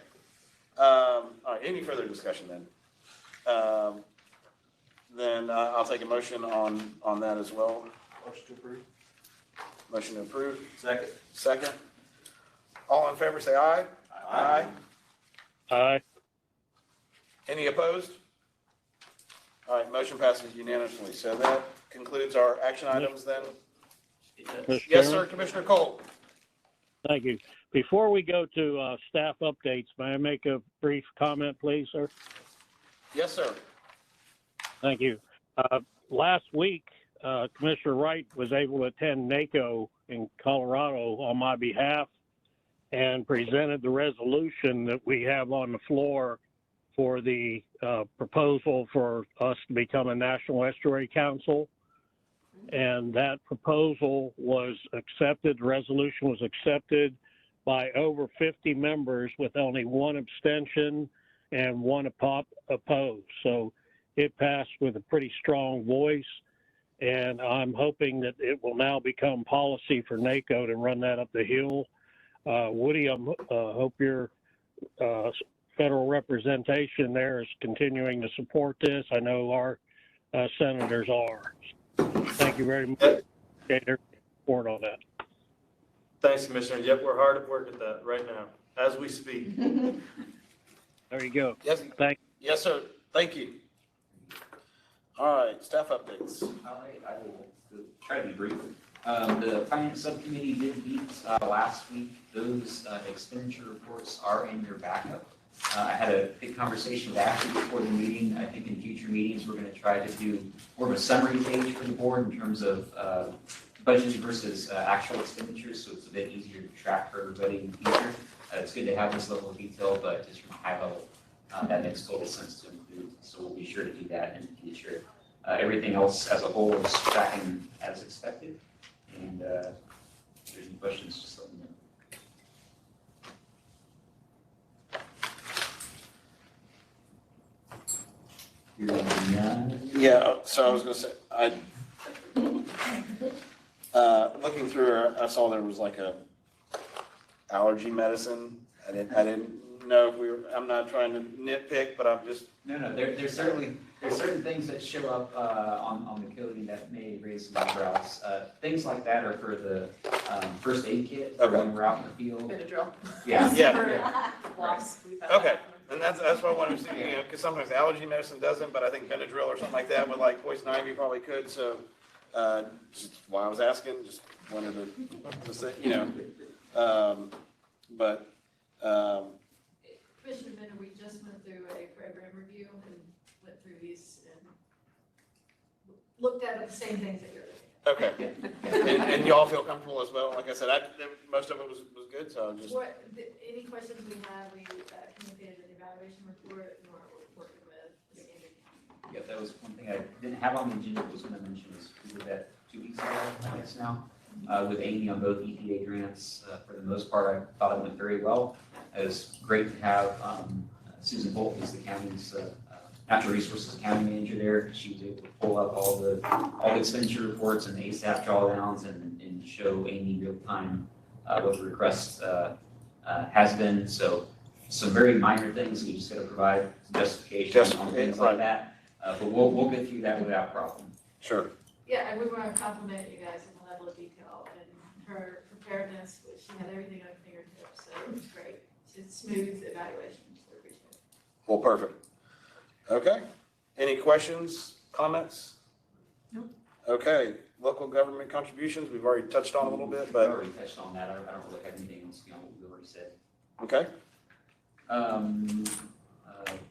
All right, any further discussion then? Then I'll take a motion on that as well. Motion to approve. Motion to approve. Second. Second. All in favor, say aye. Aye. Aye. Any opposed? All right, motion passes unanimously. So that concludes our action items then. Mr. Yes, sir, Chairman? Commissioner Cole. Thank you. Before we go to staff updates, may I make a brief comment, please, sir? Yes, sir. Thank you. Last week, Commissioner Wright was able to attend NACO in Colorado on my behalf and presented the resolution that we have on the floor for the proposal for us to become a National Estuary Council. And that proposal was accepted, the resolution was accepted by over 50 members with only one abstention and one opposed. So it passed with a pretty strong voice, and I'm hoping that it will now become policy for NACO to run that up the hill. Woody, I hope your federal representation there is continuing to support this. I know our senators are. Thank you very much. Gator, support on that. Thanks, Commissioner. Yep, we're hard at work at that right now, as we speak. There you go. Yes. Thank Yes, sir. Thank you. All right, staff updates. All right, I will try to be brief. The finance subcommittee did meet last week. Those expenditure reports are in your backup. I had a big conversation with Ashley before the meeting. I think in future meetings, we're going to try to do more of a summary page for the board in terms of budgeted versus actual expenditures, so it's a bit easier to track for everybody in the future. It's good to have this level of detail, but just from a high level, that makes total sense to include. So we'll be sure to do that in the future. Everything else as a whole is tracking as expected. And there's any questions, just let me know. Yeah, so I was gonna say, looking through, I saw there was like a allergy medicine. I didn't know if I'm not trying to nitpick, but I'm just, No, there's certain things that show up on the coding that may raise some eyebrows. Things like that are for the first aid kit for when we're out in the field. Benadryl. Yeah. Yeah. Loss. We've had Okay. that happen. and that's what I wanted to see, because sometimes allergy medicine doesn't, but I think Benadryl or something like that with like poison ivy probably could, so, just why I was asking, just wanted to say, but, Commissioner Bender, we just went through a program review and went through these and looked at the same things that you're looking okay. And y'all feel comfortable as well? Like I said, most of it was good, so I'm at. just, Any questions we have, we communicated an evaluation report, and we're working with the standard. Yeah, that was one thing I didn't have on the agenda, was going to mention, was we did that 2 weeks ago, I guess now, with Amy on both EPA grants. For the most part, I thought it went very well. It was great to have Susan Holt, who's the county's natural resources county manager there. She was able to pull up all the expenditure reports and the ASAP drawdowns and show Amy real time what the request has been. So some very minor things, we just got to provide justification on things like that. But we'll get through that without problem. sure. Yeah, and we want to compliment you guys on the level of detail and her preparedness, which she had everything on her fingertips, so it was great. It's smooth evaluation, so we appreciate it. Well, perfect. Okay. Any questions, comments? Nope. Okay, local government contributions, we've already touched on a little bit, I but, already touched on that. I don't really have anything else beyond what we already said. okay.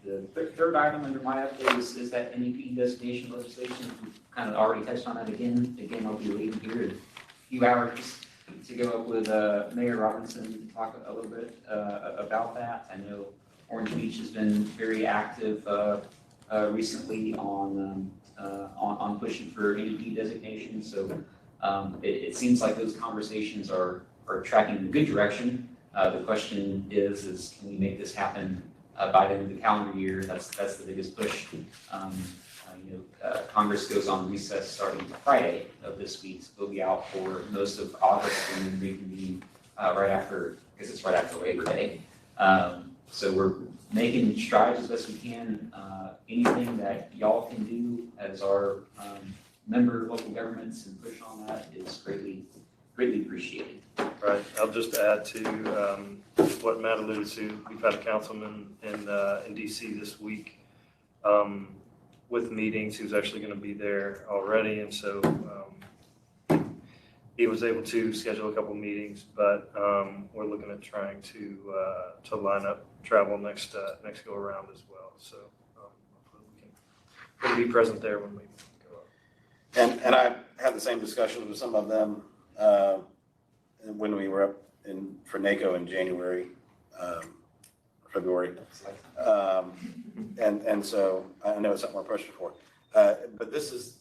The third item under my update is that NEP designation legislation. We've kind of already touched on that again. Again, I'll be waiting here in a few hours to go up with Mayor Robinson to talk a little bit about that. I know Orange Beach has been very active recently on pushing for NEP designation. So it seems like those conversations are tracking in a good direction. The question is can we make this happen by the end of the calendar year? That's the biggest push. Congress goes on recess starting Friday of this week. So we'll be out for most of August and then reconvene right after Labor Day. So we're making strides as best we can. Anything that y'all can do as our member local governments and push on that is greatly appreciated. Right, I'll just add to what Matt alluded to. We've had a councilman in DC this week with meetings who's actually going to be there already. And so he was able to schedule a couple meetings, but we're looking at trying to line up travel next go around as well. So hopefully we can be present there when we go up. And I had the same discussions with some of them when we were up for NACO in January, February. And so I know it's something we're pushing for. But this is,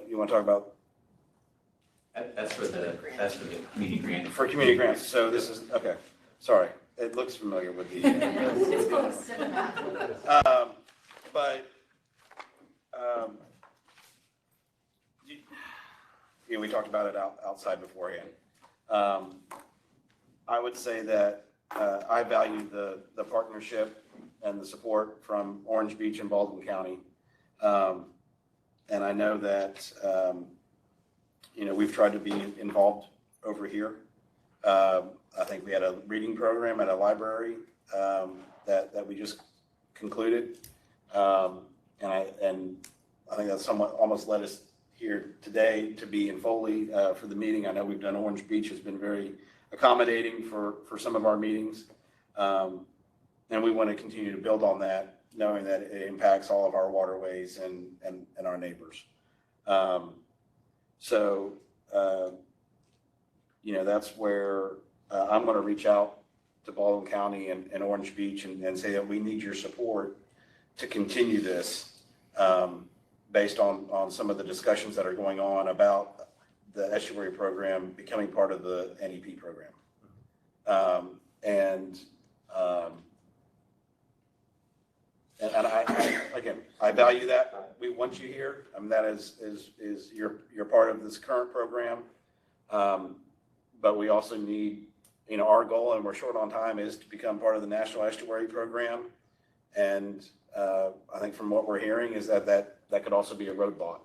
you want to talk about? That's for the community grant. For community grants. So this is, okay, sorry. It looks familiar with the. It's close. But, we talked about it outside beforehand. I would say that I value the partnership and the support from Orange Beach and Baldwin County. And I know that, we've tried to be involved over here. I think we had a reading program at a library that we just concluded. And I think that's somewhat almost led us here today to be in Foley for the meeting. I know we've done Orange Beach has been very accommodating for some of our meetings. And we want to continue to build on that, knowing that it impacts all of our waterways and our neighbors. That's where I'm going to reach out to Baldwin County and Orange Beach and say that we need your support to continue this based on some of the discussions that are going on about the estuary program becoming part of the NEP program. And again, I value that. We want you here. I mean, that is you're part of this current program. But we also need, our goal, and we're short on time, is to become part of the National Estuary Program. And I think from what we're hearing is that could also be a roadblock.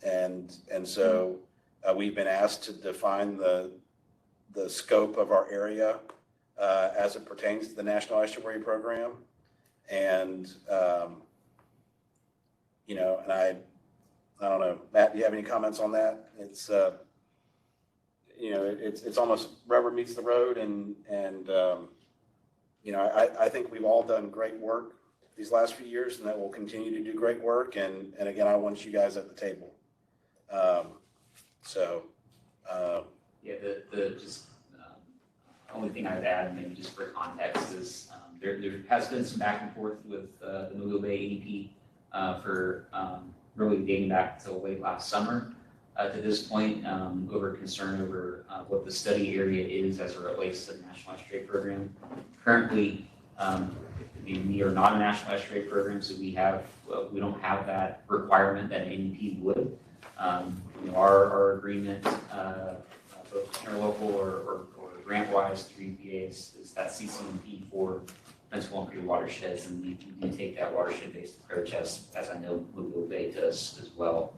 And so we've been asked to define the scope of our area as it pertains to the National Estuary Program. And, and I don't know, Matt, do you have any comments on that? It's, it's almost rubber meets the road, and I think we've all done great work these last few years, and that we'll continue to do great work. And again, I want you guys at the table. Yeah, the just only thing I'd add, maybe just for context, is there has been some back and forth with the Mobile Bay AEP for really dating back to late last summer to this point, over concern over what the study area is as it relates to the National Estuary Program. Currently, we are not a National Estuary Program, so we don't have that requirement that an NEP would. Our agreement, both interlocal or grant-wise through EPA is that CCMP for principal and pre watersheds, and we do take that watershed-based approach as I know Mobile Bay does as well.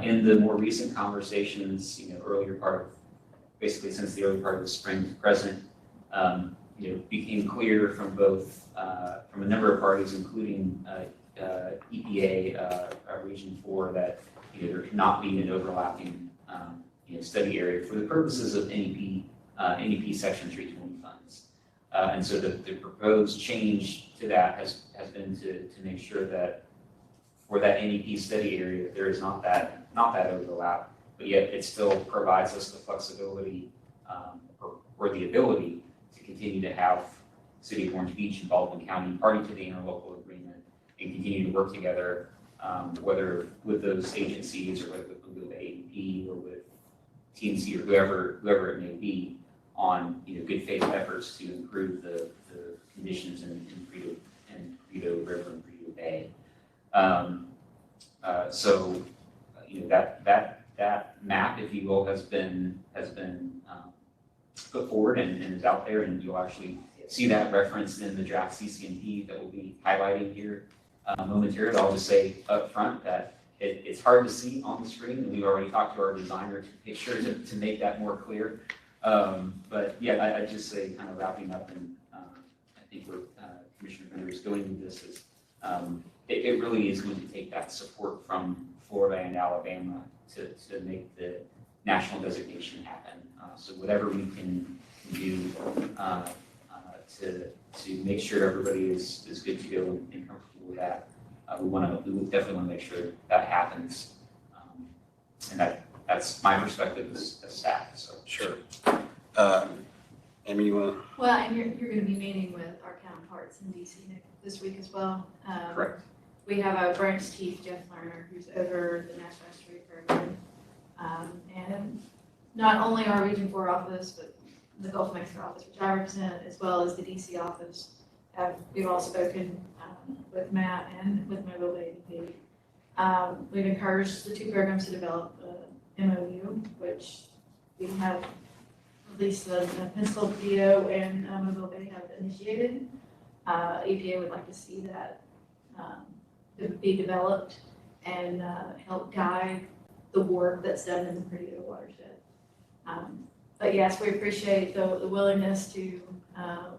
In the more recent conversations, earlier part of, basically since the early part of the spring to present, became clear from both, from a number of parties, including EPA Region 4, that there cannot be an overlapping study area for the purposes of NEP Section 320 funds. And so the proposed change to that has been to make sure that for that NEP study area, there is not that overlap, but yet it still provides us the flexibility or the ability to continue to have City of Orange Beach and Baldwin County party to the interlocal agreement and continue to work together, whether with those agencies or with the AEP or with TNC or whoever it may be, on good faith efforts to improve the conditions in Prito River and Prito Bay. So that map, if you will, has been put forward and is out there, and you'll actually see that referenced in the draft CCNP that we'll be highlighting here momentarily. I'll just say up front that it's hard to see on the screen, and we've already talked to our designer to make sure to make that more clear. But yeah, I'd just say, kind of wrapping up, and I think where Commissioner Bender is going with this is it really is going to take that support from Florida and Alabama to make the national designation happen. So whatever we can do to make sure everybody is good to go and comfortable with that, we definitely want to make sure that happens. And that's my perspective as staff. So Sure. Amy, you want to? Well, and you're going to be meeting with our counterparts in DC this week as well. Correct. We have a branch chief, Jeff Lerner, who's over the National Estuary Program. And not only our Region 4 office, but the Gulf of Mexico office, which I represent, as well as the DC office. We've all spoken with Matt and with Mobile Bay AEP. We've encouraged the two programs to develop a MOU, which we have, at least the Pensacola PO and Mobile Bay have initiated. EPA would like to see that to be developed and help guide the work that's done in the Prudhoe watershed. But yes, we appreciate the willingness to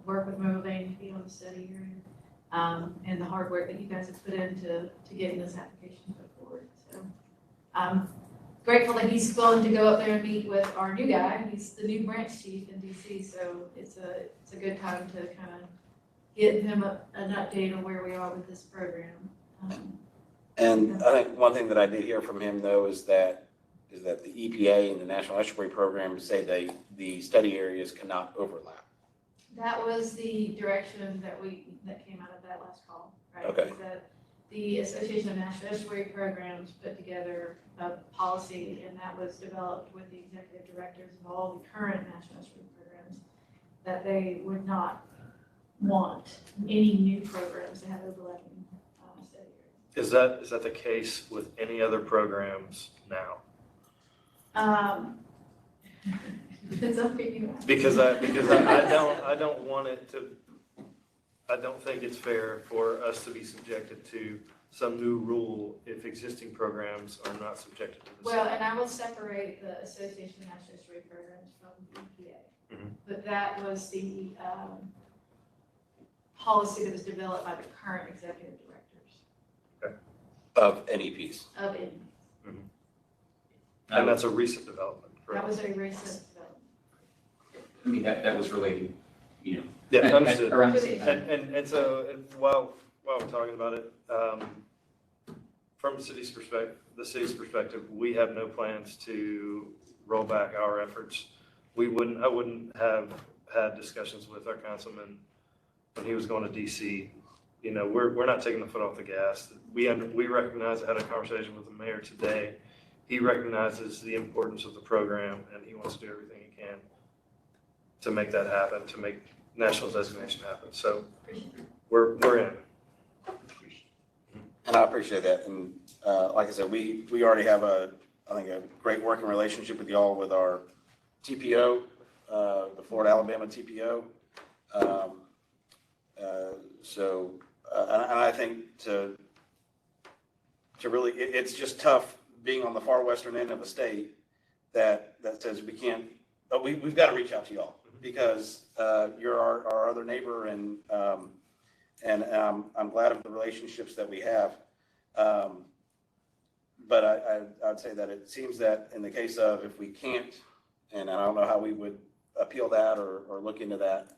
work with Mobile Bay to be on the study area, and the hard work that you guys have put into getting this application put forward. So I'm grateful that he's willing to go up there and meet with our new guy. He's the new branch chief in DC, so it's a good time to kind of get him an update on where we are with this program. And I think one thing that I did hear from him, though, is that the EPA and the National Estuary Program say the study areas cannot overlap. That was the direction that came out of that last call, right? Okay. Is that the Association of National Estuary Programs put together a policy, and that was developed with the executive directors of all the current national estuary programs, that they would not want any new programs to have overlapping study areas. Is that the case with any other programs now? Depends on who you ask. Because I don't want it to, I don't think it's fair for us to be subjected to some new rule if existing programs are not subjected to the Well, same. and I will separate the Association of National Estuary Programs from EPA. Mhm. But that was the policy that was developed by the current executive directors Of NEPs. of it. And that's a recent development, That correct? was a recent development. I mean, that was related, you know. Yeah, at- understood. Around the same time. And so, while we're talking about it, from the city's perspective, we have no plans to roll back our efforts. I wouldn't have had discussions with our councilman when he was going to DC. You know, we're not taking the foot off the gas. We recognize, I had a conversation with the mayor today. He recognizes the importance of the program, and he wants to do everything he can to make that happen, to make national designation happen. So we're in. And I appreciate that. And like I said, we already have I think a great working relationship with y'all with our TPO, the Florida Alabama TPO. And I think to really, it's just tough being on the far western end of the state that says we can't, but we've got to reach out to y'all because you're our other neighbor, and I'm glad of the relationships that we have. But I'd say that it seems that in the case of if we can't, and I don't know how we would appeal that or look into that,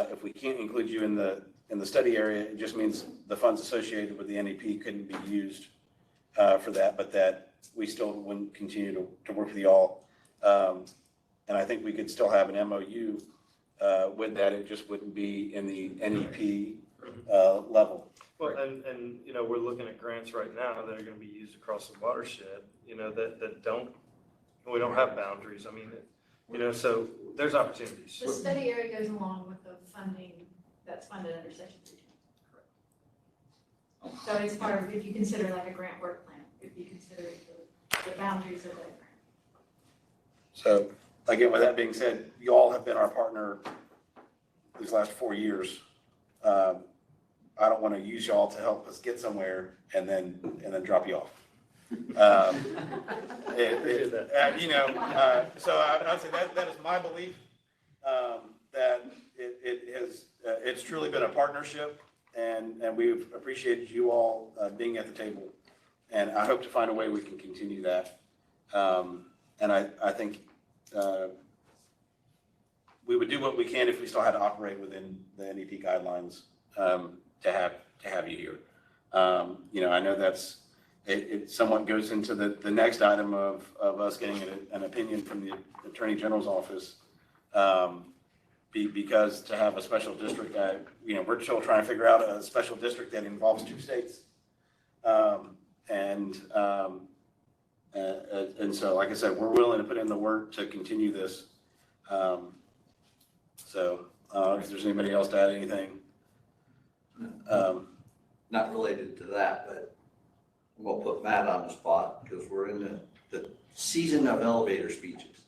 if we can't include you in the study area, it just means the funds associated with the NEP couldn't be used for that, but that we still wouldn't continue to work with y'all. And I think we could still have an MOU with that. It just wouldn't be in the NEP level. Well, and, you know, we're looking at grants right now that are going to be used across the watershed, you know, that we don't have boundaries. I mean, you know, so there's opportunities. The study area goes along with the funding that's funded under Section 320. So it's part of, if you consider like a grant work plan, if you consider the boundaries of that grant. So again, with that being said, you all have been our partner these last 4 years. I don't want to use y'all to help us get somewhere and then drop you off. So I'd say that is my belief, that it's truly been a partnership, and we've appreciated you all being at the table. And I hope to find a way we can continue that. And I think we would do what we can if we still had to operate within the NEP guidelines to have you here. You know, I know it somewhat goes into the next item of us getting an opinion from the Attorney General's office. Because to have a special district, you know, we're still trying to figure out a special district that involves 2 states. And so, like I said, we're willing to put in the work to continue this. If there's anybody else to add anything. Not related to that, but I'm gonna put Matt on the spot because we're in the season of elevator speeches.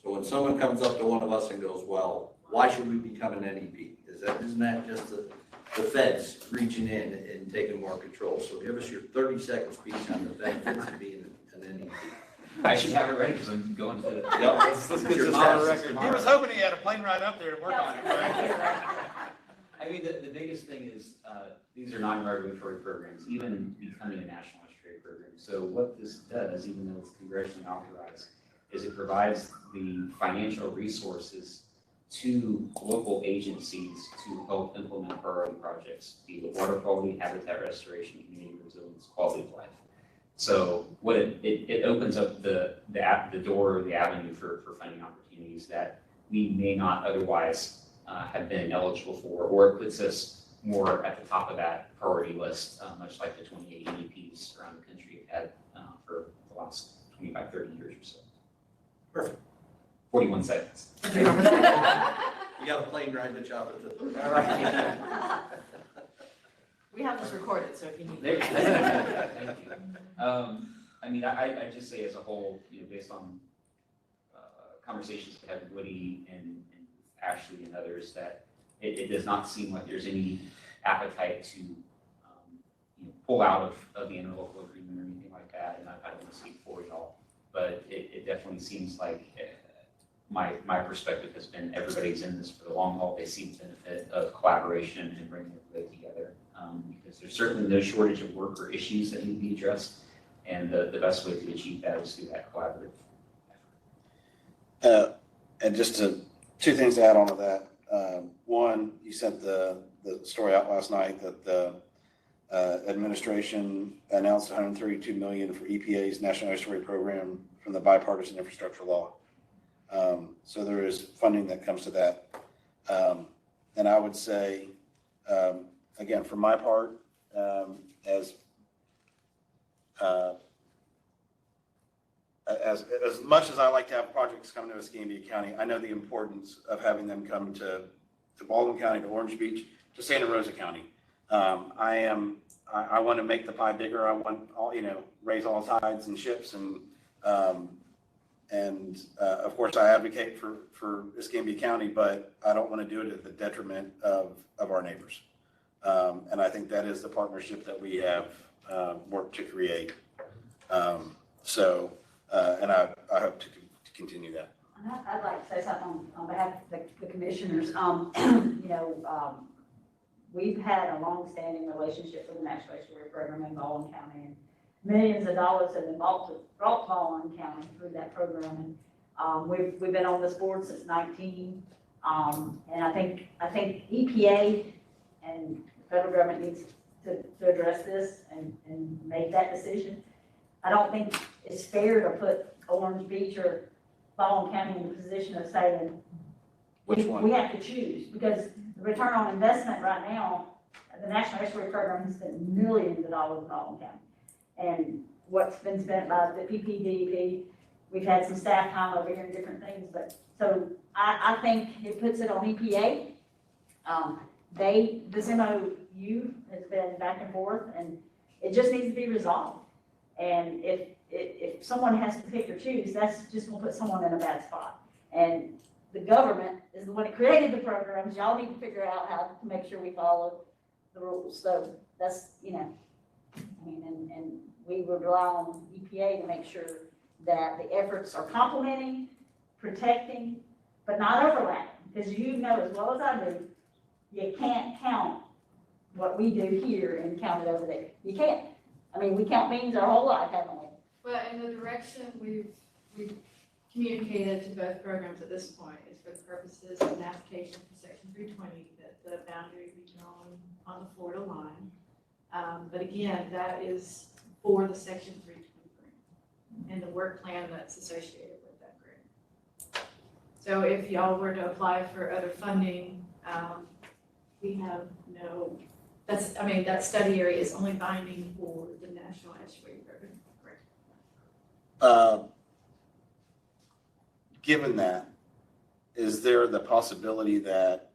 So when someone comes up to one of us and goes, well, why should we become an NEP? Isn't that just the feds reaching in and taking more control? So give us your 30-second speech on the benefits of being an NEP. I should have it ready because I'm going to. Let's get this on the record. He was hoping he had a plane ride up there to work on it. I mean, the biggest thing is, these are non-regulatory programs, even becoming a national estuary program. So what this does, even though it's congressionally authorized, is it provides the financial resources to local agencies to help implement priority projects, be it water quality, habitat restoration, community resilience, quality of life. So what it opens up the door or the avenue for funding opportunities that we may not otherwise have been eligible for, or it puts us more at the top of that priority list, much like the 28 EDPs around the country have had for the last 25, 30 years or so. Perfect. 41 seconds. You got a plane ride to Java. All right. We have this recorded, so if you need. Thank you. I mean, I just say as a whole, based on conversations we had with Woody and Ashley and others, that it does not seem like there's any appetite to pull out of the interlocal agreement or anything like that. And I don't want to speak for y'all, but it definitely seems like my perspective has been everybody's in this for the long haul. They see the benefit of collaboration and bringing everybody together, because there's certainly no shortage of work or issues that need to be addressed. And the best way to achieve that is through that collaborative effort. And just two things to add on to that. One, you sent the story out last night that the administration announced $132 million for EPA's National Estuary Program from the bipartisan infrastructure law. So there is funding that comes to that. And I would say, again, for my part, as much as I like to have projects come to Escambia County, I know the importance of having them come to Baldwin County, to Orange Beach, to Santa Rosa County. I want to make the pie bigger. I want all, raise all tides and ships, and of course I advocate for Escambia County, but I don't want to do it at the detriment of our neighbors. And I think that is the partnership that we have worked to create. And I hope to continue that. I'd like to say something on behalf of the commissioners. We've had a long-standing relationship with the National Estuary Program in Baldwin County, and millions of dollars have been brought to Baldwin County through that program. And we've been on this board since 19. And I think EPA and the federal government needs to address this and make that decision. I don't think it's fair to put Orange Beach or Baldwin County in the position of saying, Which one? we have to choose, because the return on investment right now, the National Estuary Program has spent millions of dollars in Baldwin County. And what's been spent by the PPBEP, we've had some staff time over here and different things, but so I think it puts it on EPA. This MOU has been back and forth, and it just needs to be resolved. And if someone has to pick or choose, that's just gonna put someone in a bad spot. And the government is the one that created the programs. Y'all need to figure out how to make sure we follow the rules. So that's, and we would rely on EPA to make sure that the efforts are complementing, protecting, but not overlapping. Because you know as well as I do, you can't count what we do here and count it over there. You can't. We count beans our whole life, haven't we? Well, and the direction we've communicated to both programs at this point is for the purposes of an application for Section 320, that the boundary be drawn on the Florida line. But again, that is for the Section 320 grant and the work plan that's associated with that grant. So if y'all were to apply for other funding, we have no, that study area is only binding for the National Estuary Program. Correct. Given that, is there the possibility that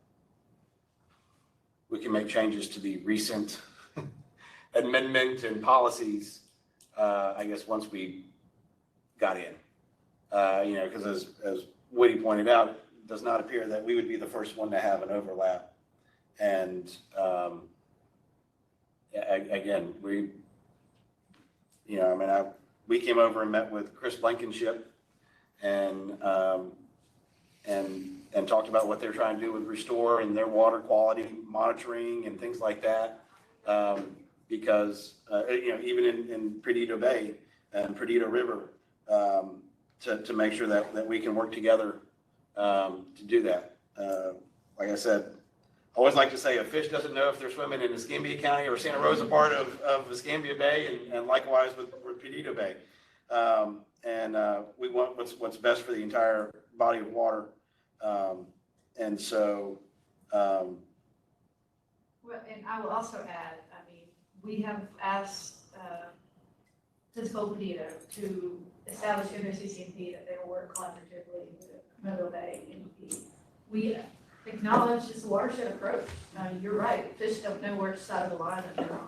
we can make changes to the recent amendment and policies, I guess, once we got in? Because as Woody pointed out, it does not appear that we would be the first one to have an overlap. And again, we came over and met with Chris Blankenship and talked about what they're trying to do with Restore and their water quality monitoring and things like that. Because even in Perdido Bay and Perdido River, to make sure that we can work together to do that. Like I said, I always like to say a fish doesn't know if they're swimming in Escambia County or Santa Rosa part of Escambia Bay, and likewise with Perdido Bay. We want what's best for the entire body of water. And so Well, and I will also add, I mean, we have asked, Principal Pedito to establish in their CCNP that they will work collaboratively with Mobile Bay NP. We acknowledge it's a watershed approach. You're right, fish don't know which side of the line that they're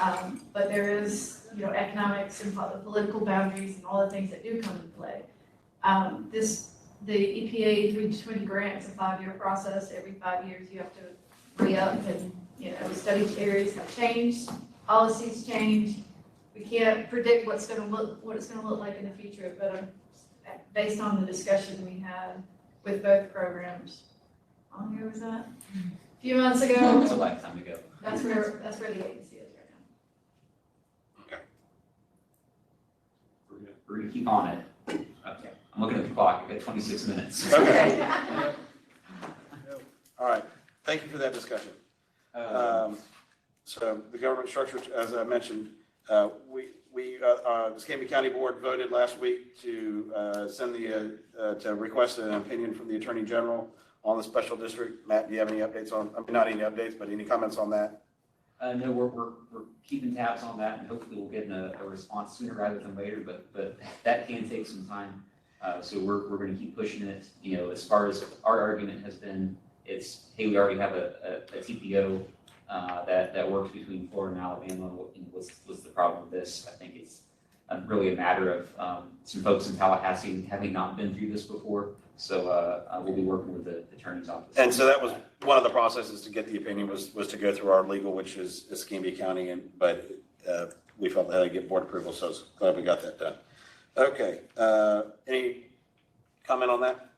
on. But there is, you know, economics and political boundaries and all the things that do come into play. The EPA 320 grant is a 5-year process. Every 5 years you have to re-up and, you know, study areas have changed, policies change. We can't predict what it's gonna look like in the future, but based on the discussion we had with both programs, how long ago was that? A few months ago. It's a lifetime ago. That's where the agency is right now. We're gonna keep on it. Okay, I'm looking at the clock, I've got 26 minutes. Okay. All right, thank you for that discussion. So the government structure, as I mentioned, the Escambia County Board voted last week to to request an opinion from the Attorney General on the special district. Matt, do you have any updates on, I mean, not any updates, but any comments on that? No, we're keeping tabs on that, and hopefully we'll get a response sooner rather than later, but that can take some time. So we're gonna keep pushing it. You know, as far as our argument has been, it's, hey, we already have a TPO that works between Florida and Alabama. What's the problem with this? I think it's really a matter of some folks in Tallahassee having not been through this before. So we'll be working with the attorney's office. And so that was one of the processes to get the opinion was to go through our legal, which is Escambia County, but we felt they had to get board approval, so glad we got that done. Okay, any comment on that?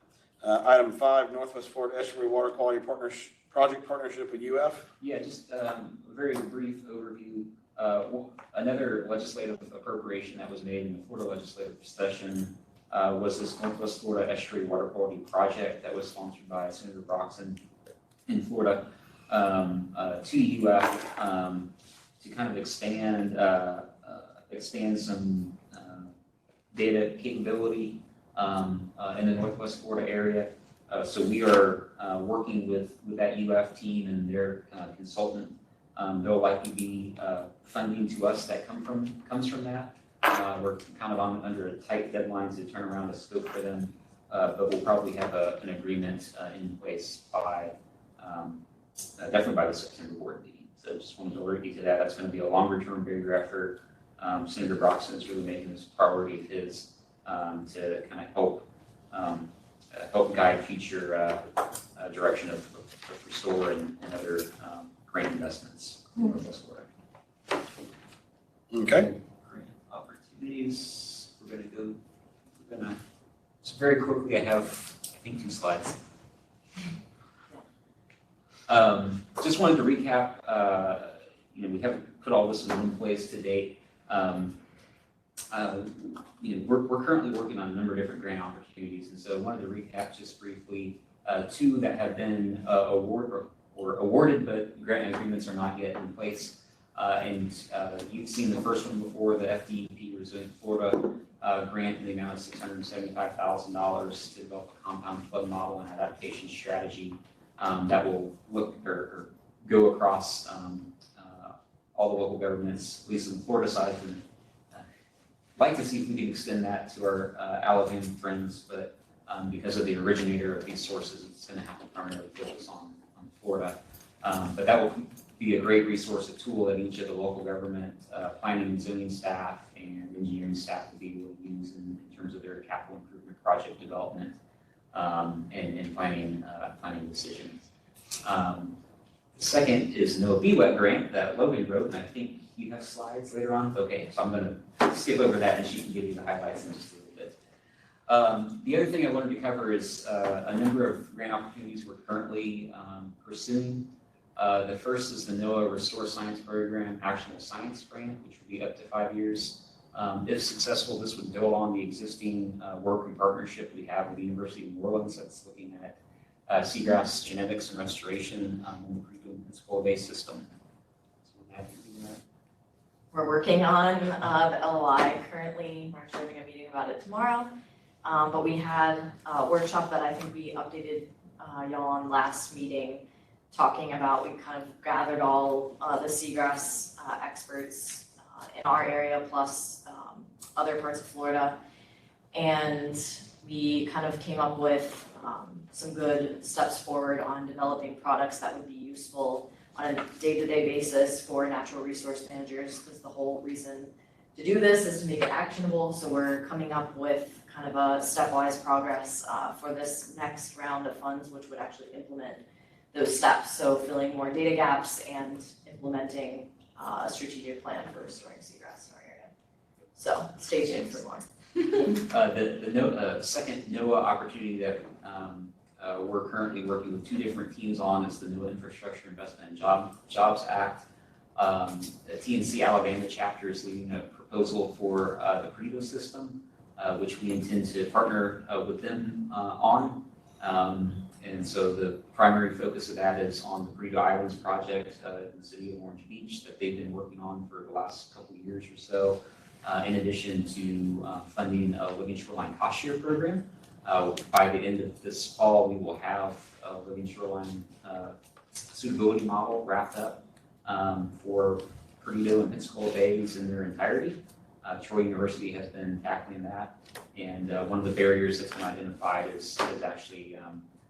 Item 5, Northwest Florida Estuary Water Quality Project Partnership with UF. Yeah, just a very brief overview. Another legislative appropriation that was made in the Florida legislative session was this Northwest Florida Estuary Water Quality Project that was sponsored by Senator Broxson in Florida to UF to kind of expand some data capability in the Northwest Florida area. So we are working with that UF team and their consultant. There'll likely be funding to us that comes from that. We're kind of under a tight deadline to turn around a scope for them, but we'll probably have an agreement in place by definitely by the September board meeting. So just wanted to alert you to that. That's going to be a longer term, bigger effort. Senator Broxson is really making this a priority of his to kind of help guide future direction of Restore and other grant investments in Northwest Florida. Okay. Grant opportunities. So very quickly, I have, I think, 2 slides. Just wanted to recap, we haven't put all this in one place to date. We're currently working on a number of different grant opportunities, and so I wanted to recap just briefly 2 that have been awarded, but grant agreements are not yet in place. You've seen the first one before, the FDEP Resilient Florida grant in the amount of $675,000 to develop a compound flood model and adaptation strategy that will look or go across all the local governments, at least in the Florida side. And like to see if we can extend that to our Alabama friends, but because of the originator of these sources, it's going to have to primarily focus on Florida. But that will be a great resource, a tool that each of the local government planning and zoning staff and engineering staff will be able to use in terms of their capital improvement project development and planning decisions. The second is no BWEP grant that Logan wrote, and I think you have slides later on. Okay, so I'm going to skip over that, and she can give you the highlights in just a little bit. The other thing I wanted to cover is a number of grant opportunities we're currently pursuing. The first is the NOAA Restore Science Program Actionable Science Grant, which will be up to 5 years. If successful, this would build on the existing work and partnership we have with the University of New Orleans that's looking at seagrass genetics and restoration in the Principal Bay system. We're working on the LOI currently. We're actually having a meeting about it tomorrow. But we had a workshop that I think we updated y'all on last meeting talking about, we kind of gathered all the seagrass experts in our area plus other parts of Florida. And we kind of came up with some good steps forward on developing products that would be useful on a day-to-day basis for natural resource managers, because the whole reason to do this is to make it actionable. So we're coming up with kind of a stepwise progress for this next round of funds, which would actually implement those steps. So filling more data gaps and implementing a strategic plan for restoring seagrass in our area. So stay tuned for more. The second NOAA opportunity that we're currently working with two different teams on is the NOAA Infrastructure Investment and Jobs Act. The TNC Alabama chapter is leading a proposal for the Perdido system, which we intend to partner with them on. And so the primary focus of that is on the Perdido Islands project in the city of Orange Beach that they've been working on for the last couple of years or so. In addition to funding a living shoreline cost share program. By the end of this fall, we will have a living shoreline suitability model wrapped up for Perdido and Pensacola Bays in their entirety. Troy University has been tackling that, and one of the barriers that's been identified is actually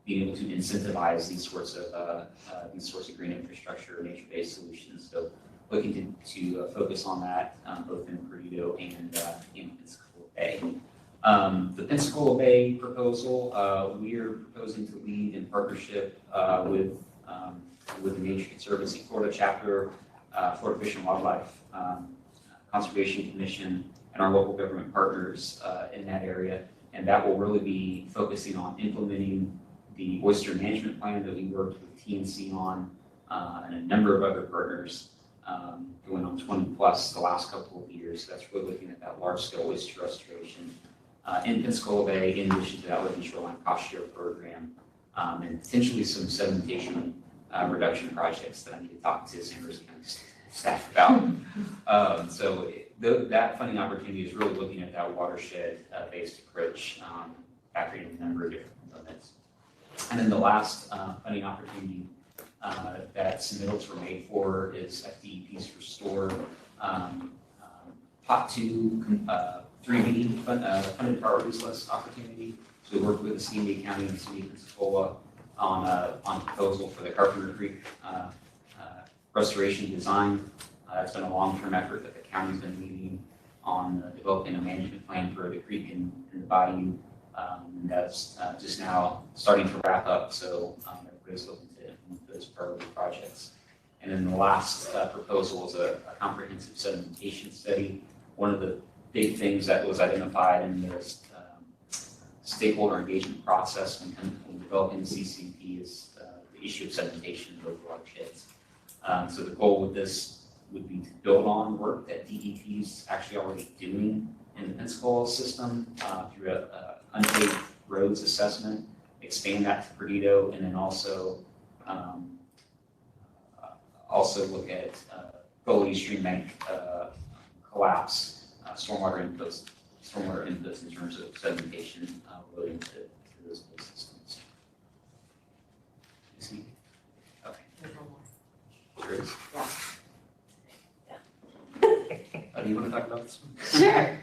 being able to incentivize these sorts of green infrastructure or nature-based solutions. So looking to focus on that both in Perdido and in Pensacola Bay. The Pensacola Bay proposal, we are proposing to lead in partnership with the Nature Conservancy Florida chapter, Florida Fish and Wildlife Conservation Commission, and our local government partners in that area. And that will really be focusing on implementing the oyster management plan that we worked with TNC on and a number of other partners going on 20 plus the last couple of years. So that's really looking at that large scale oyster restoration in Pensacola Bay, in addition to that living shoreline cost share program, and potentially some sedimentation reduction projects that I need to talk to San Jose County staff about. That funding opportunity is really looking at that watershed based approach, factoring in a number of different components. And then the last funding opportunity that submittals were made for is FDEP's Restore Pot 2 3B funded priorities list opportunity. So we worked with the city of County and the city of Pensacola on a proposal for the Carpenter Creek restoration design. It's been a long-term effort that the county's been leading on developing a management plan for the creek and the bayou. And that's just now starting to wrap up. So everybody's looking to implement those priority projects. And then the last proposal is a comprehensive sedimentation study. One of the big things that was identified in the stakeholder engagement process when developing the CCP is the issue of sedimentation of watersheds. So the goal with this would be to build on work that DEP is actually already doing in the Pensacola system through a unpaved roads assessment, expand that to Perdido, and then also look at Foley Stream Bank collapse, stormwater inputs in terms of sedimentation relating to those base systems. You see? Okay. Sure is. Yeah. Do you want to talk about this one? Sure.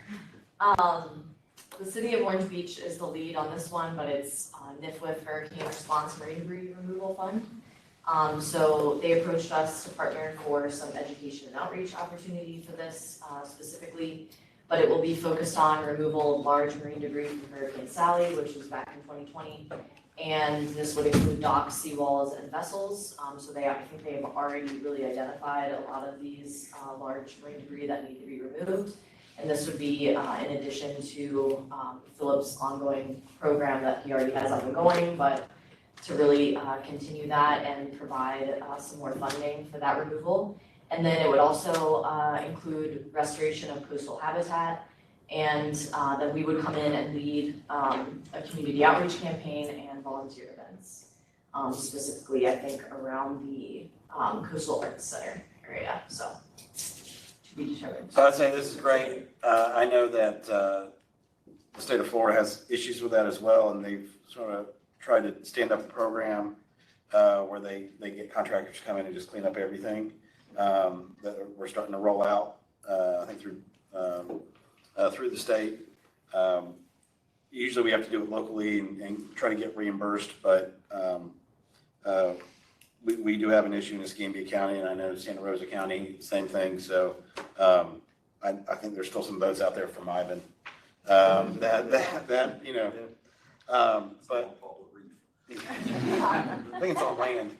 The city of Orange Beach is the lead on this one, but it's NIFWIF Hurricane Response Marine Debris Removal Fund. So they approached us to partner for some education and outreach opportunity for this specifically, but it will be focused on removal of large marine debris from Hurricane Sally, which was back in 2020. And this would include docks, seawalls, and vessels. So I think they have already really identified a lot of these large marine debris that need to be removed. And this would be in addition to Philip's ongoing program that he already has up and going, but to really continue that and provide some more funding for that removal. And then it would also include restoration of coastal habitat. And then we would come in and lead a community outreach campaign and volunteer events, specifically, I think, around the Coastal Arts Center area. So to be determined. So I'd say this is great. I know that the state of Florida has issues with that as well, and they've sort of tried to stand up a program where they get contractors to come in and just clean up everything, that we're starting to roll out, I think through the state. Usually we have to do it locally and try to get reimbursed, but we do have an issue in Escambia County, and I know Santa Rosa County, same thing. So I think there's still some boats out there from Ivan that you know, but I think it's on land.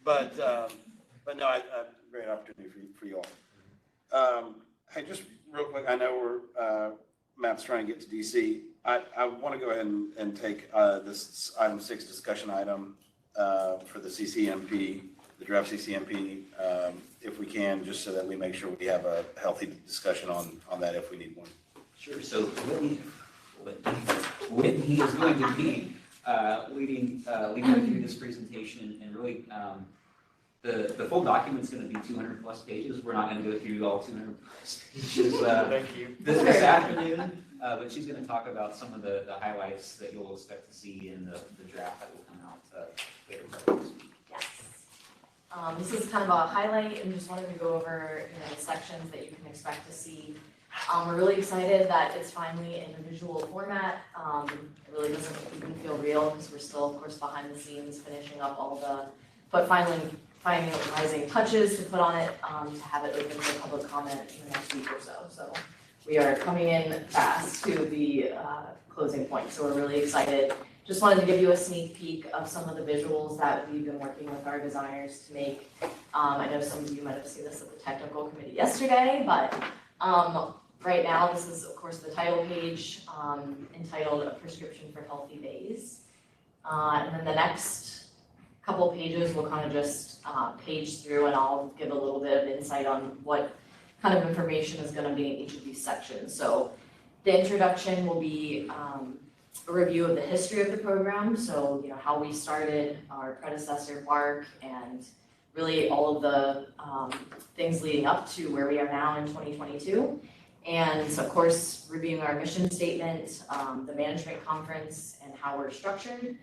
But no, great opportunity for you all. Hey, just real quick, I know Matt's trying to get to DC. I want to go ahead and take this item 6 discussion item for the CCMP, the draft CCMP, if we can, just so that we make sure we have a healthy discussion on that if we need one. Sure. So Whitney is going to be leading through this presentation, and really the full document's going to be 200 plus pages. We're not going to go through all 200 plus pages Thank you. this afternoon, but she's going to talk about some of the highlights that you'll expect to see in the draft that will come out later this week. Yes. This is kind of a highlight, and just wanted to go over the sections that you can expect to see. We're really excited that it's finally in a visual format. It really doesn't even feel real because we're still, of course, behind the scenes finishing up all the finalizing touches to put on it, to have it open for public comment in the next week or so. So we are coming in fast to the closing point, so we're really excited. Just wanted to give you a sneak peek of some of the visuals that we've been working with our designers to make. I know some of you might have seen this at the technical committee yesterday, but right now this is, of course, the title page entitled A Prescription for Healthy Bays. And then the next couple pages will kind of just page through, and I'll give a little bit of insight on what kind of information is going to be in each of these sections. So the introduction will be a review of the history of the program, so how we started, our predecessor Bark, and really all of the things leading up to where we are now in 2022. And so, of course, reviewing our mission statement, the management conference, and how we're structured.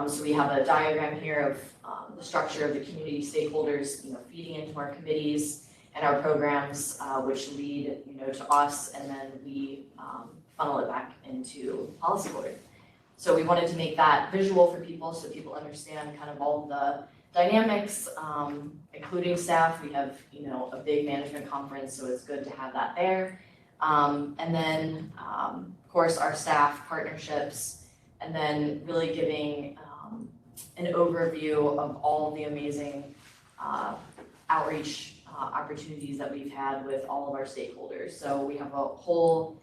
So we have a diagram here of the structure of the community stakeholders, feeding into our committees and our programs, which lead, to us, and then we funnel it back into policy board. So we wanted to make that visual for people so people understand kind of all the dynamics, including staff. We have, a big management conference, so it's good to have that there. And then, of course, our staff partnerships, and then really giving an overview of all the amazing outreach opportunities that we've had with all of our stakeholders. So we have a whole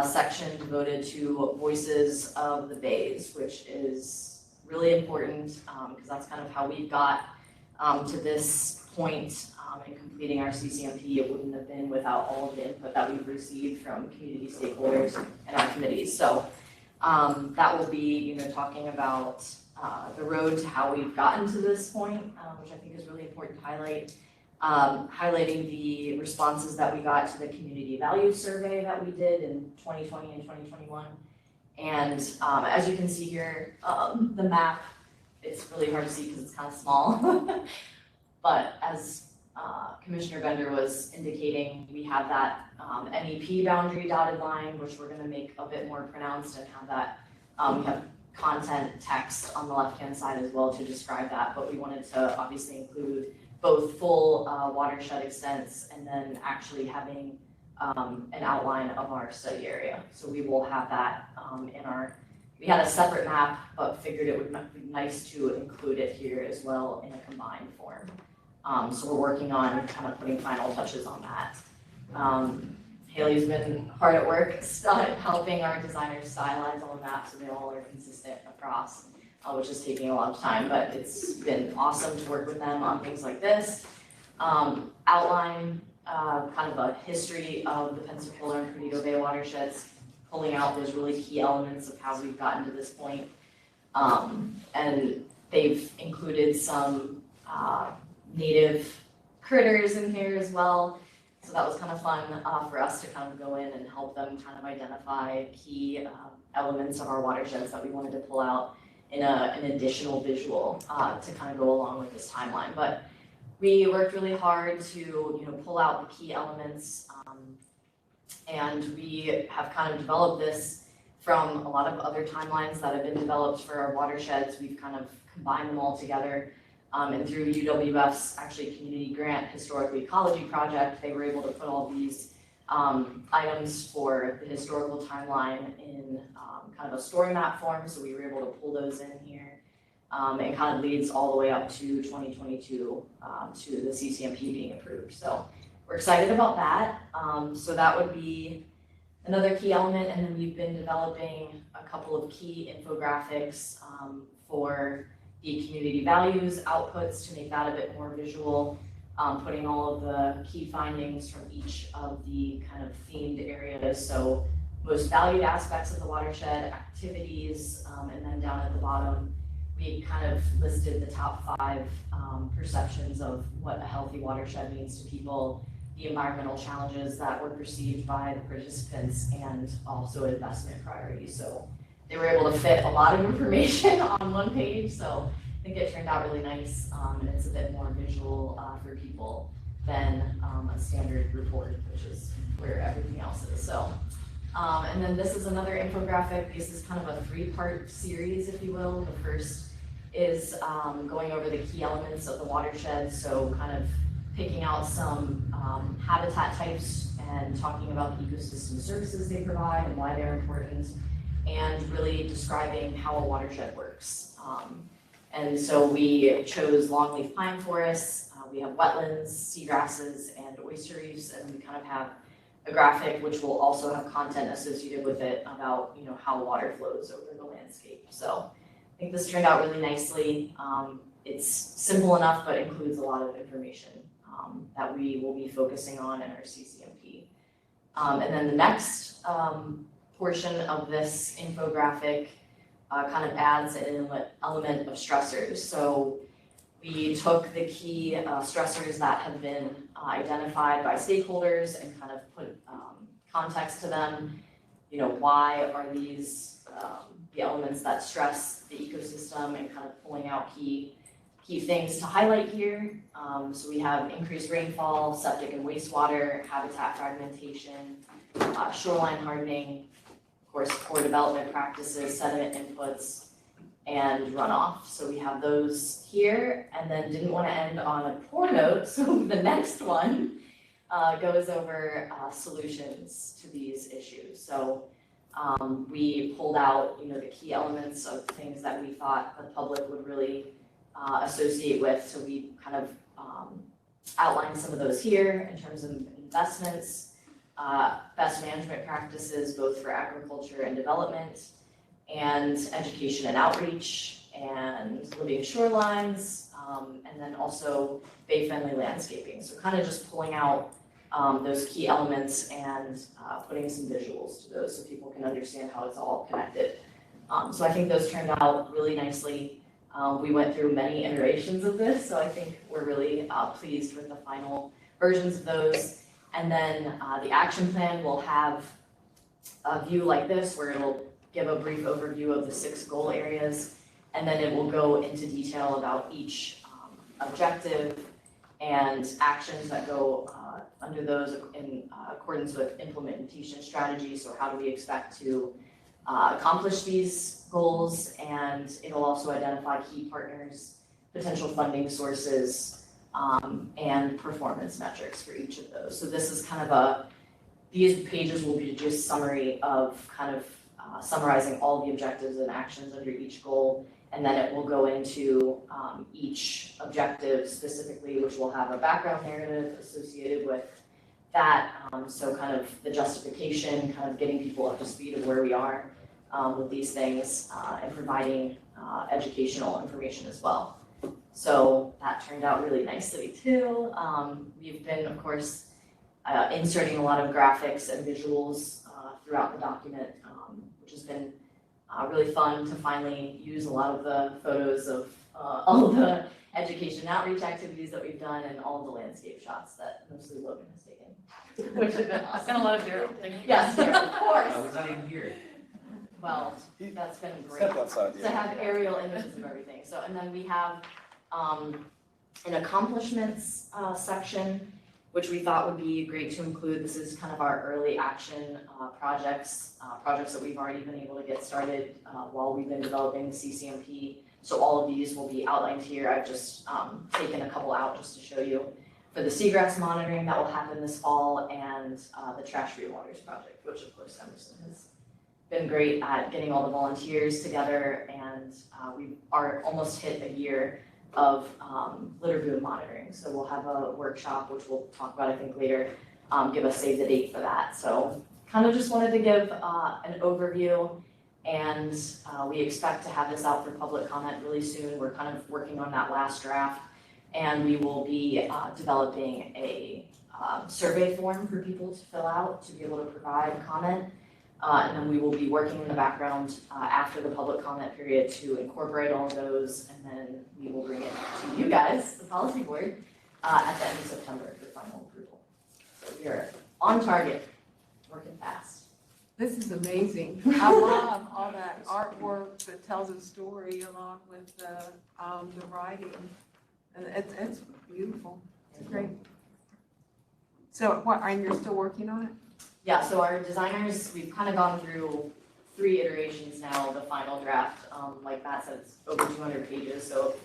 section devoted to Voices of the Bays, which is really important because that's kind of how we got to this point in completing our CCMP. It wouldn't have been without all of the input that we've received from community stakeholders and our committees. So that will be, talking about the road to how we've gotten to this point, which I think is really important to highlight. Highlighting the responses that we got to the community values survey that we did in 2020 and 2021. And as you can see here, the map, it's really hard to see because it's kind of small. But as Commissioner Bender was indicating, we have that NEP boundary dotted line, which we're going to make a bit more pronounced, and have that, we have content text on the left-hand side as well to describe that. But we wanted to obviously include both full watershed extents and then actually having an outline of our study area. So we will have that we had a separate map, but figured it would be nice to include it here as well in a combined form. So we're working on kind of putting final touches on that. Haley's been hard at work helping our designers stylize all of that so they all are consistent across, which is taking a lot of time, but it's been awesome to work with them on things like this. Outline kind of a history of the Pensacola and Perdido Bay watersheds, pulling out those really key elements of how we've gotten to this point. And they've included some native critters in here as well. So that was kind of fun for us to kind of go in and help them kind of identify key elements of our watersheds that we wanted to pull out an additional visual to kind of go along with this timeline. But we worked really hard to pull out the key elements, and we have kind of developed this from a lot of other timelines that have been developed for our watersheds. We've kind of combined them all together. And through UWF's actually community grant historical ecology project, they were able to put all these items for the historical timeline in kind of a story map form. So we were able to pull those in here. And kind of leads all the way up to 2022 to the CCMP being approved. So we're excited about that. So that would be another key element. And then we've been developing a couple of key infographics for the community values outputs to make that a bit more visual, putting all of the key findings from each of the kind of themed areas. So most valued aspects of the watershed, activities, and then down at the bottom, we kind of listed the top 5 perceptions of what a healthy watershed means to people, the environmental challenges that were perceived by the participants, and also investment priorities. So they were able to fit a lot of information on one page. So I think it turned out really nice, and it's a bit more visual for people than a standard report, which is where everything else is. So. And then this is another infographic. This is kind of a 3-part series, if you will. The first is going over the key elements of the watershed, so kind of picking out some habitat types and talking about the ecosystem services they provide and why they're important, and really describing how a watershed works. And so we chose longleaf pine forests, we have wetlands, seagrasses, and oyster reefs, and we kind of have a graphic which will also have content associated with it about how water flows over the landscape. So I think this turned out really nicely. It's simple enough, but includes a lot of information that we will be focusing on in our CCMP. And then the next portion of this infographic kind of adds an element of stressors. So we took the key stressors that have been identified by stakeholders and kind of put context to them. Why are these the elements that stress the ecosystem, and kind of pulling out key things to highlight here. So we have increased rainfall, septic and wastewater, habitat fragmentation, shoreline hardening, of course, poor development practices, sediment inputs, and runoff. So we have those here, and then didn't want to end on a poor note, so the next one goes over solutions to these issues. So we pulled out, the key elements of things that we thought the public would really associate with. So we kind of outlined some of those here in terms of investments, best management practices, both for agriculture and development, and education and outreach, and living shorelines, and then also bay-friendly landscaping. So kind of just pulling out those key elements and putting some visuals to those so people can understand how it's all connected. So I think those turned out really nicely. We went through many iterations of this, so I think we're really pleased with the final versions of those. And then the action plan will have a view like this, where it'll give a brief overview of the 6 goal areas, and then it will go into detail about each objective and actions that go under those in accordance with implementation strategies. So how do we expect to accomplish these goals? And it'll also identify key partners, potential funding sources, and performance metrics for each of those. So this is kind of these pages will be just summary of kind of summarizing all the objectives and actions under each goal, and then it will go into each objective specifically, which will have a background narrative associated with that. So kind of the justification, kind of getting people up to speed of where we are with these things, and providing educational information as well. So that turned out really nicely too. We've been, of course, inserting a lot of graphics and visuals throughout the document, which has been really fun to finally use a lot of the photos of all the education and outreach activities that we've done, and all of the landscape shots that mostly Logan has taken, which have been awesome. And a lot of Daryl. Thank you. Yes, Daryl, of course. I was not even here. well, that's been great. Step outside, To yeah. have aerial images of everything. So, and then we have an accomplishments section, which we thought would be great to include. This is kind of our early action projects that we've already been able to get started while we've been developing the CCMP. So all of these will be outlined here. I've just taken a couple out just to show you. For the seagrass monitoring that will happen this fall, and the trash free waters project, which of course Emerson has been great at getting all the volunteers together, and we are almost hit a year of litter boom monitoring. So we'll have a workshop, which we'll talk about I think later, give us save the date for that. So kind of just wanted to give an overview, and we expect to have this out for public comment really soon. We're kind of working on that last draft, and we will be developing a survey form for people to fill out to be able to provide comment. And then we will be working in the background after the public comment period to incorporate all of those, and then we will bring it to you guys, the policy board, at the end of September for final approval. So we are on target, working fast. This is amazing. I love all that artwork that tells a story along with the writing. And it's beautiful. It's great. So what, and you're still working on it? Yeah, so our designers, we've kind of gone through 3 iterations now, the final draft. Like Matt said, it's over 200 pages, so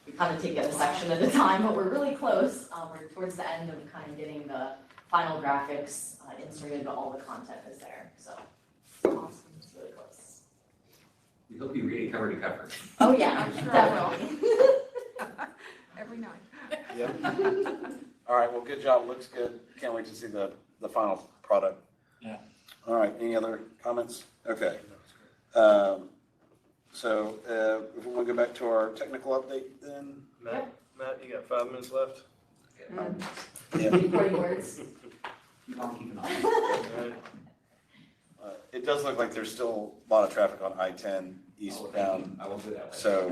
we kind of take it a section at a time, but we're really close. We're towards the end of kind of getting the final graphics inserted, but all the content is there, so it's awesome, it's really close. We hope you read it cover to cover. Oh, yeah, I'm sure. definitely. Every night. Yep. All right, well, good job, looks good. Can't wait to see the final product. Yeah. All right, any other comments? Okay. So if we want to go back to our technical update then? Matt, you got 5 minutes left? Yeah. Recording words. Keep on keeping on. Alright. It does look like there's still a lot of traffic on I-10 eastbound, I will do that. so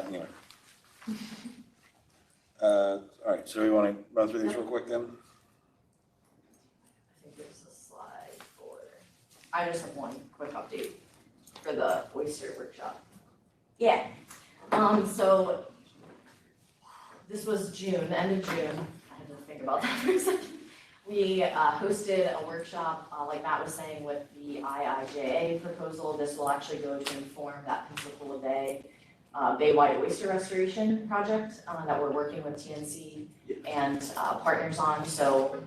anyway. All right, so we want to run through these real quick then? I think there's a slide for, I just have one quick update for the oyster workshop. Yeah, so this was June, the end of June. I had to think about that for a second. We hosted a workshop, like Matt was saying, with the IIJA proposal. This will actually go to inform that Pensacola Bay Bay-wide oyster restoration project that we're working with TNC and partners on. So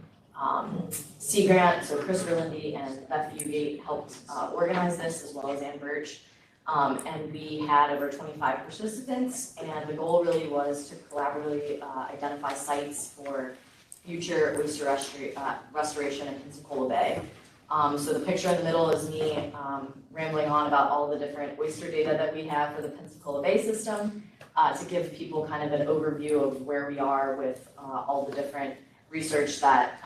Sea Grant, so Chris Verlindy and Beth Fugate helped organize this, as well as Ann Birch. And we had over 25 participants, and the goal really was to collaboratively identify sites for future oyster restoration in Pensacola Bay. So the picture in the middle is me rambling on about all the different oyster data that we have for the Pensacola Bay system to give people kind of an overview of where we are with all the different research that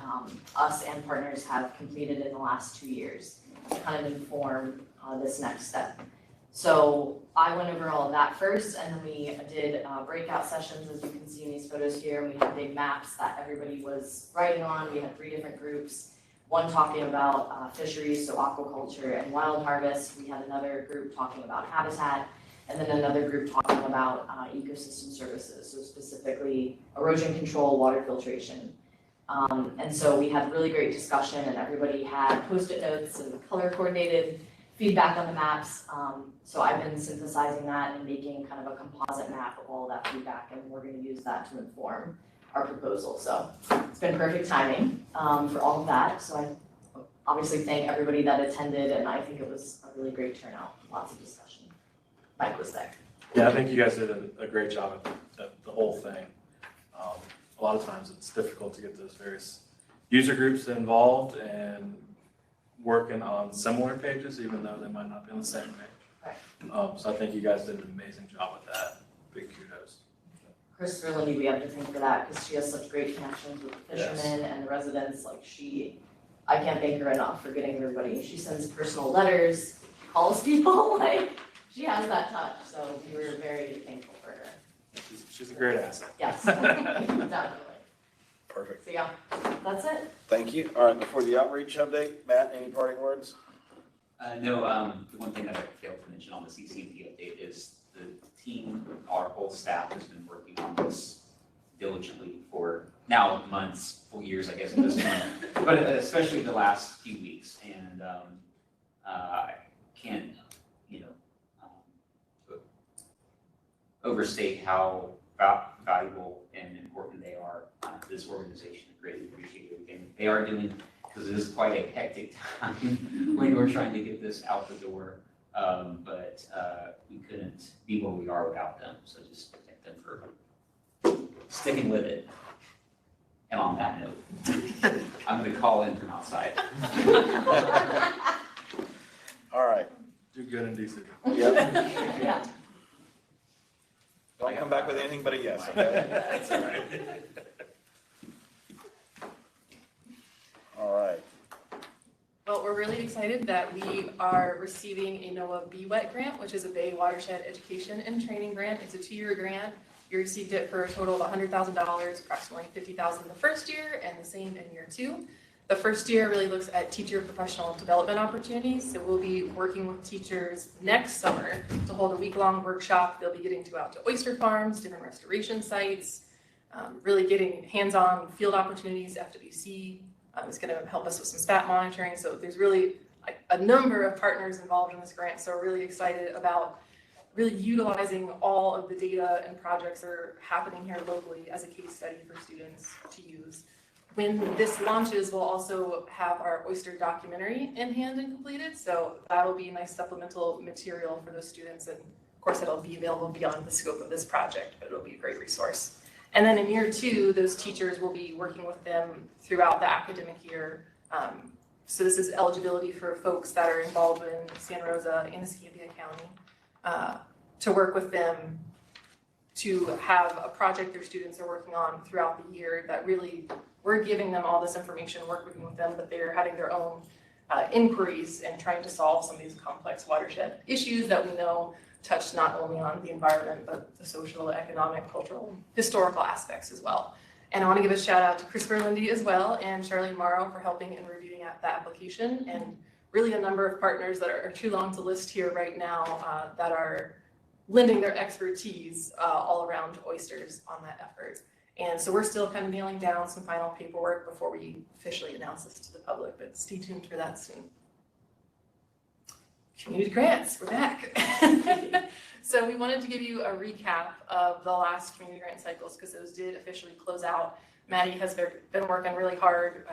us and partners have completed in the last 2 years to kind of inform this next step. So I went over all of that first, and then we did breakout sessions, as you can see in these photos here, and we had big maps that everybody was writing on. We had 3 different groups, one talking about fisheries, so aquaculture and wild harvest. We had another group talking about habitat, and then another group talking about ecosystem services, so specifically erosion control, water filtration. And so we had really great discussion, and everybody had Post-it notes and color coordinated feedback on the maps. So I've been synthesizing that and making kind of a composite map of all that feedback, and we're going to use that to inform our proposal. So it's been perfect timing for all of that. So I obviously thank everybody that attended, and I think it was a really great turnout, lots of discussion. Mike was there. Yeah, I think you guys did a great job at the whole thing. A lot of times it's difficult to get those various user groups involved and working on similar pages, even though they might not be on the same page. Right. So I think you guys did an amazing job with that. Big kudos. Chris Verlindy, we have to thank for that, because she has such great connections with the fishermen and the residents. Like I can't thank her enough for getting everybody. She sends personal letters, calls people, like she has that touch. So we were very thankful for her. She's a great asset. Yes, definitely. Perfect. So yeah, that's it. Thank you. All right, before the outreach update, Matt, any parting words? No, the one thing that I failed to mention on the CCMP update is the team, our whole staff has been working on this diligently for now months, full years, I guess, at this point, but especially the last few weeks. And I can't, overstate how valuable and important they are to this organization. I greatly appreciate everything they are doing, because it is quite a hectic time when we're trying to get this out the door. But we couldn't be where we are without them. So just thank them for sticking with it. And on that note, I'm going to call in from outside. All right. Do good and decent. Yep. Don't come back with anything but a yes, okay? That's all right. All right. Well, we're really excited that we are receiving a NOAA BWET grant, which is a Bay Watershed Education and Training Grant. It's a 2-year grant. You received it for a total of $100,000, approximately $50,000 the first year, and the same in year 2. The first year really looks at teacher professional development opportunities. So we'll be working with teachers next summer to hold a week-long workshop. They'll be getting to go out to oyster farms, different restoration sites, really getting hands-on field opportunities. FWC is going to help us with some stat monitoring. So there's really a number of partners involved in this grant. So we're really excited about really utilizing all of the data and projects that are happening here locally as a case study for students to use. When this launches, we'll also have our oyster documentary in hand and completed. So that'll be a nice supplemental material for those students. And of course, it'll be available beyond the scope of this project, but it'll be a great resource. And then in year 2, those teachers will be working with them throughout the academic year. So this is eligibility for folks that are involved in Santa Rosa and Escambia County to work with them to have a project their students are working on throughout the year that really, we're giving them all this information, working with them, but they're having their own inquiries and trying to solve some of these complex watershed issues that we know touch not only on the environment, but the social, economic, cultural, historical aspects as well. And I want to give a shout out to Chris Berlindy as well and Charlene Morrow for helping and reviewing the application, and really a number of partners that are too long to list here right now that are lending their expertise all around oysters on that effort. And so we're still kind of nailing down some final paperwork before we officially announce this to the public, but stay tuned for that soon. Community grants, we're back. So we wanted to give you a recap of the last community grant cycles because those did officially close out. Maddie has been working really hard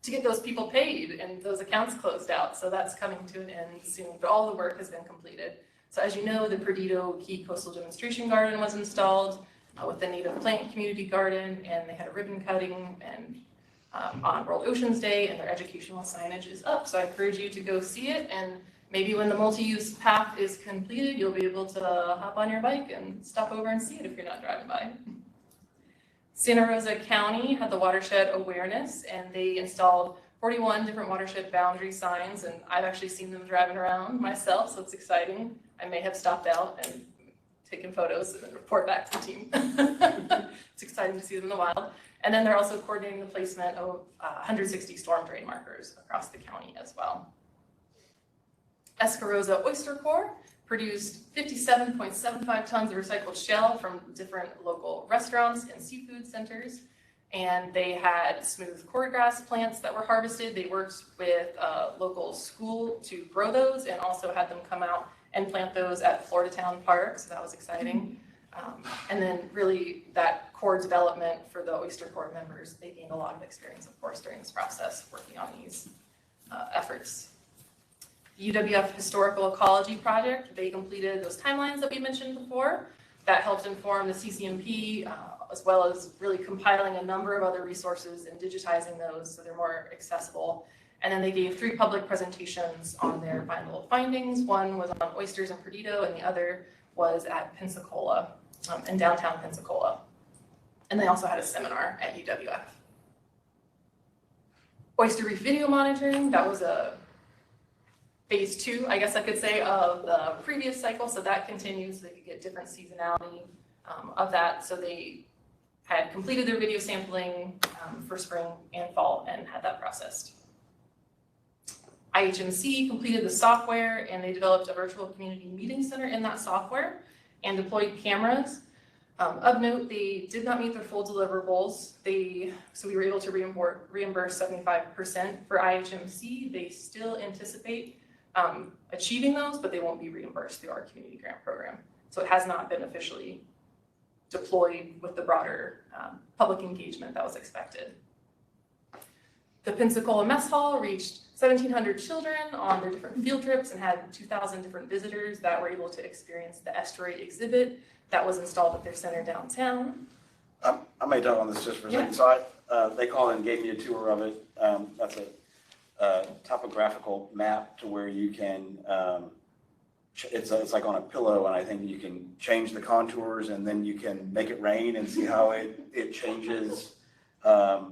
to get those people paid and those accounts closed out. So that's coming to an end soon, but all the work has been completed. So as you know, the Perdido Key Coastal Demonstration Garden was installed with the native plant community garden, and they had a ribbon cutting and on World Oceans Day, and their educational signage is up. So I encourage you to go see it, and maybe when the multi-use path is completed, you'll be able to hop on your bike and stop over and see it if you're not driving by. Santa Rosa County had the watershed awareness, and they installed 41 different watershed boundary signs, and I've actually seen them driving around myself, so it's exciting. I may have stopped out and taken photos and then report back to the team. It's exciting to see them in the wild. And then they're also coordinating the placement of 160 storm drain markers across the county as well. Escarosa Oyster Corps produced 57.75 tons of recycled shell from different local restaurants and seafood centers. And they had smooth cordgrass plants that were harvested. They worked with a local school to grow those and also had them come out and plant those at Florida Town Park, so that was exciting. And then really that core development for the Oyster Corps members, they gained a lot of experience, of course, during this process, working on these efforts. The UWF Historical Ecology Project, they completed those timelines that we mentioned before. That helped inform the CCMP, as well as really compiling a number of other resources and digitizing those so they're more accessible. And then they gave 3 public presentations on their final findings. One was on oysters in Perdido, and the other was at Pensacola, in downtown Pensacola. And they also had a seminar at UWF. Oyster reef video monitoring, that was a phase 2, I guess I could say, of the previous cycle. So that continues, so they could get different seasonality of that. So they had completed their video sampling for spring and fall and had that processed. IHMC completed the software and they developed a virtual community meeting center in that software and deployed cameras. Of note, they did not meet their full deliverables. So we were able to reimburse 75% for IHMC. They still anticipate achieving those, but they won't be reimbursed through our community grant program. So it has not been officially deployed with the broader public engagement that was expected. The Pensacola Mess Hall reached 1,700 children on their different field trips and had 2,000 different visitors that were able to experience the estuary exhibit that was installed at their center downtown. I may talk on this just for a second. So they called and gave me a tour of it. That's a topographical map to where you can, it's like on a pillow, and I think you can change the contours and then you can make it rain and see how it changes, how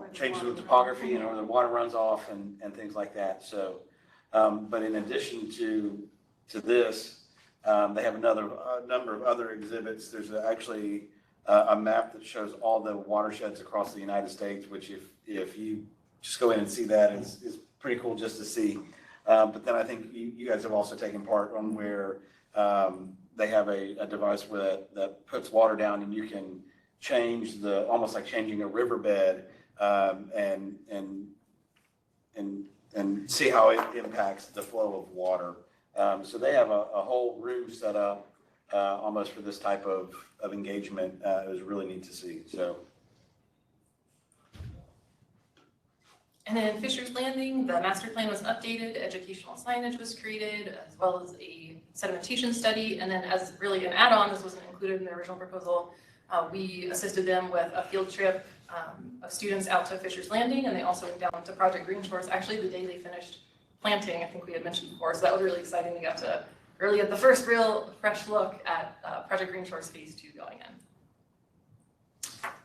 it changes with topography and where the water runs off and things like that. So, but in addition to this, they have a number of other exhibits. There's actually a map that shows all the watersheds across the United States, which if you just go in and see that is pretty cool just to see. But then I think you guys have also taken part on where they have a device that puts water down and you can change almost like changing a riverbed and see how it impacts the flow of water. So they have a whole room set up almost for this type of engagement. It was really neat to see. So. And then Fisher's Landing, the master plan was updated, educational signage was created, as well as a sedimentation study. And then as really an add-on, this wasn't included in the original proposal, we assisted them with a field trip of students out to Fisher's Landing, and they also went down to Project Green Shores, actually the day they finished planting, I think we had mentioned before. So that was really exciting. We got to really get the first real fresh look at Project Green Shores Phase 2 going in.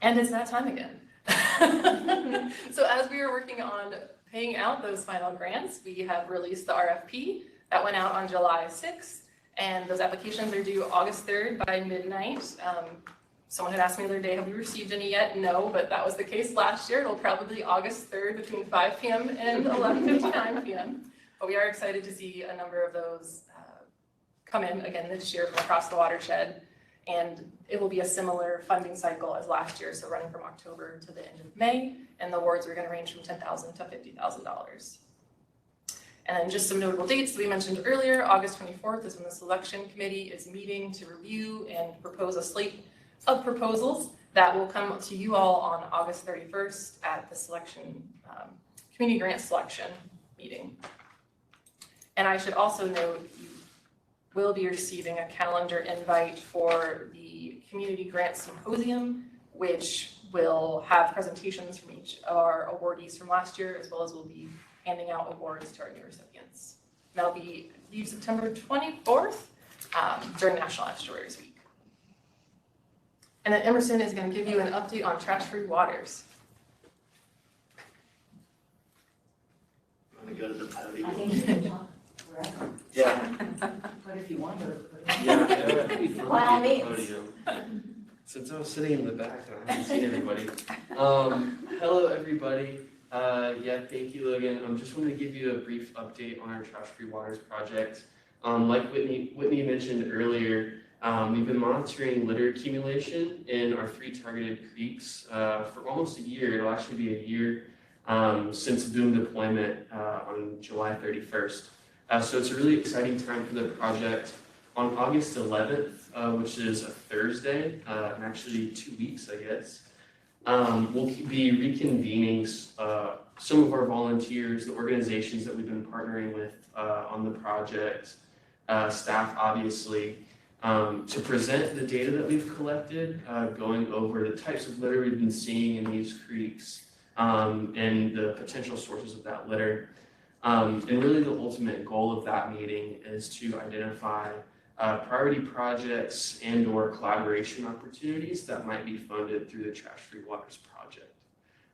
And it's that time again. So as we were working on paying out those final grants, we have released the RFP that went out on July 6th, and those applications are due August 3rd by midnight. Someone had asked me the other day, have we received any yet? No, but that was the case last year. It'll probably be August 3rd between 5 p.m. and 11:59 p.m. But we are excited to see a number of those come in again this year from across the watershed. And it will be a similar funding cycle as last year, so running from October to the end of May, and the awards are going to range from $10,000 to $50,000. And then just some notable dates that we mentioned earlier, August 24th is when the selection committee is meeting to review and propose a slate of proposals that will come to you all on August 31st at the selection, community grant selection meeting. And I should also note, you will be receiving a calendar invite for the Community Grant Symposium, which will have presentations from each of our awardees from last year, as well as we'll be handing out awards to our new recipients. That'll be September 24th during National Estuaries Week. And then Emerson is going to give you an update on trash-free waters. I'm gonna go to the podium. I think you can talk forever, Yeah. but if you want to. Yeah. By all means. Podium. Since I was sitting in the back, I haven't seen everybody. Hello, everybody. Yeah, thank you, Logan. I just wanted to give you a brief update on our trash-free waters project. Like Whitney mentioned earlier, we've been monitoring litter accumulation in our 3 targeted creeks for almost a year. It'll actually be a year since boom deployment on July 31st. So it's a really exciting time for the project. On August 11th, which is a Thursday, and actually 2 weeks, I guess, we'll be reconvening some of our volunteers, the organizations that we've been partnering with on the project, staff obviously, to present the data that we've collected, going over the types of litter we've been seeing in these creeks, and the potential sources of that litter. And really the ultimate goal of that meeting is to identify priority projects and or collaboration opportunities that might be funded through the Trash-Free Waters project.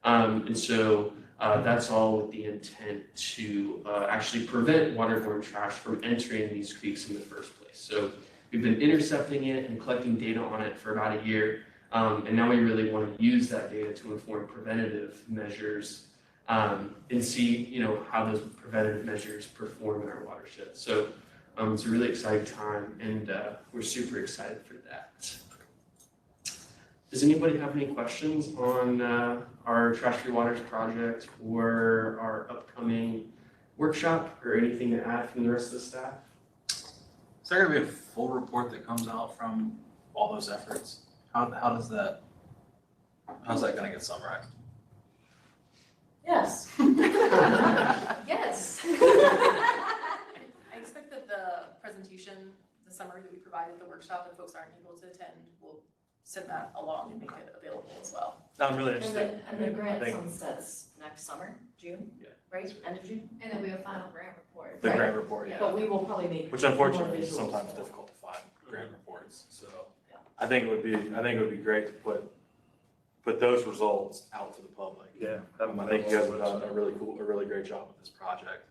And so that's all with the intent to actually prevent waterborne trash from entering these creeks in the first place. So we've been intercepting it and collecting data on it for about a year. And now we really want to use that data to inform preventative measures and see, how those preventative measures perform in our watershed. So it's a really exciting time, and we're super excited for that. Does anybody have any questions on our Trash Free Waters project or our upcoming workshop, or anything to add from the rest of the staff? Is there gonna be a full report that comes out from all those efforts? How's that gonna get summarized? Yes. Yes. I expect that the presentation, the summary that we provide at the workshop, if folks aren't able to attend, we'll send that along and make it available as well. No, I'm really And interested. the grant think- sunsets next summer, June, Yeah. right, end of June? And then we have final grant report. The Right. grant report, yeah. But we will probably make. Which unfortunately more is visuals. sometimes difficult to find grant reports, so. Yeah. I think it would be great to put those results out to the public. Yeah. I think you guys have done a really great job with this project.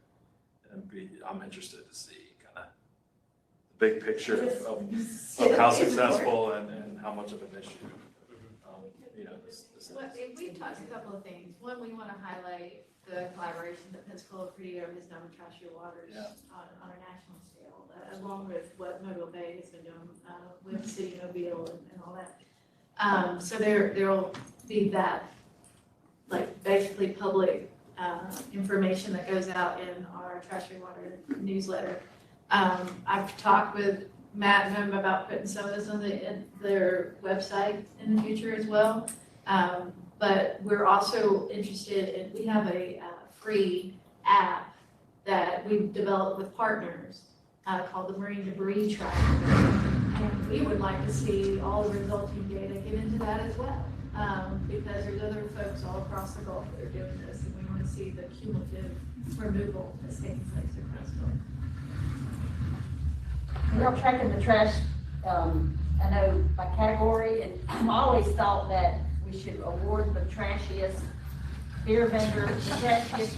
And I'm interested to see kind of the big picture of how successful and how much of an issue, this Well, is. we've talked a couple of things. One, we want to highlight the collaboration that Pensacola Credo has done with Trash Free Waters Yeah. on a national scale, along with what Mobile Bay has been doing with the city of Mobile and all that. So there'll be that, like, basically public information that goes out in our Trash Free Water newsletter. I've talked with Matt and them about putting some of this on their website in the future as well. But we're also interested in, we have a free app that we've developed with partners called the Marine Debris Tracker. And we would like to see all the resulting data get into that as well. Because there's other folks all across the Gulf that are doing this, and we want to see the cumulative removal that's taking place across the Gulf. Y'all tracking the trash, I know by category, and I always thought that we should award the trashiest beer vendor, the trashiest,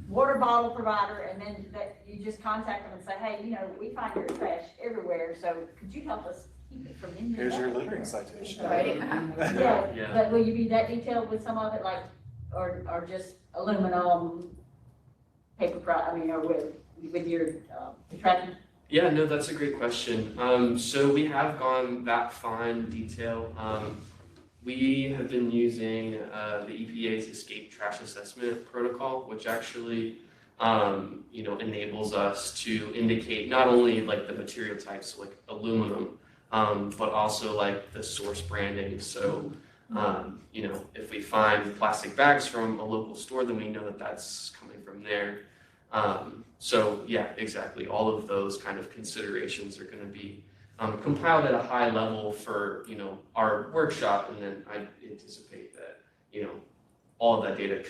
water bottle provider, and then that you just contact them and say, hey, we find your trash everywhere, so could you help us keep it from ending up? Here's your littering citation. Right. Yeah, but will you be that detailed with some of it, like, or just aluminum, paper, or with your, tracking? Yeah, no, that's a great question. So we have gone that fine detail. We have been using the EPA's Escape Trash Assessment Protocol, which actually, enables us to indicate not only like the material types like aluminum, but also like the source branding. So, if we find plastic bags from a local store, then we know that that's coming from there. So yeah, exactly. All of those kind of considerations are going to be compiled at a high level for, our workshop. And then I anticipate that, all of that data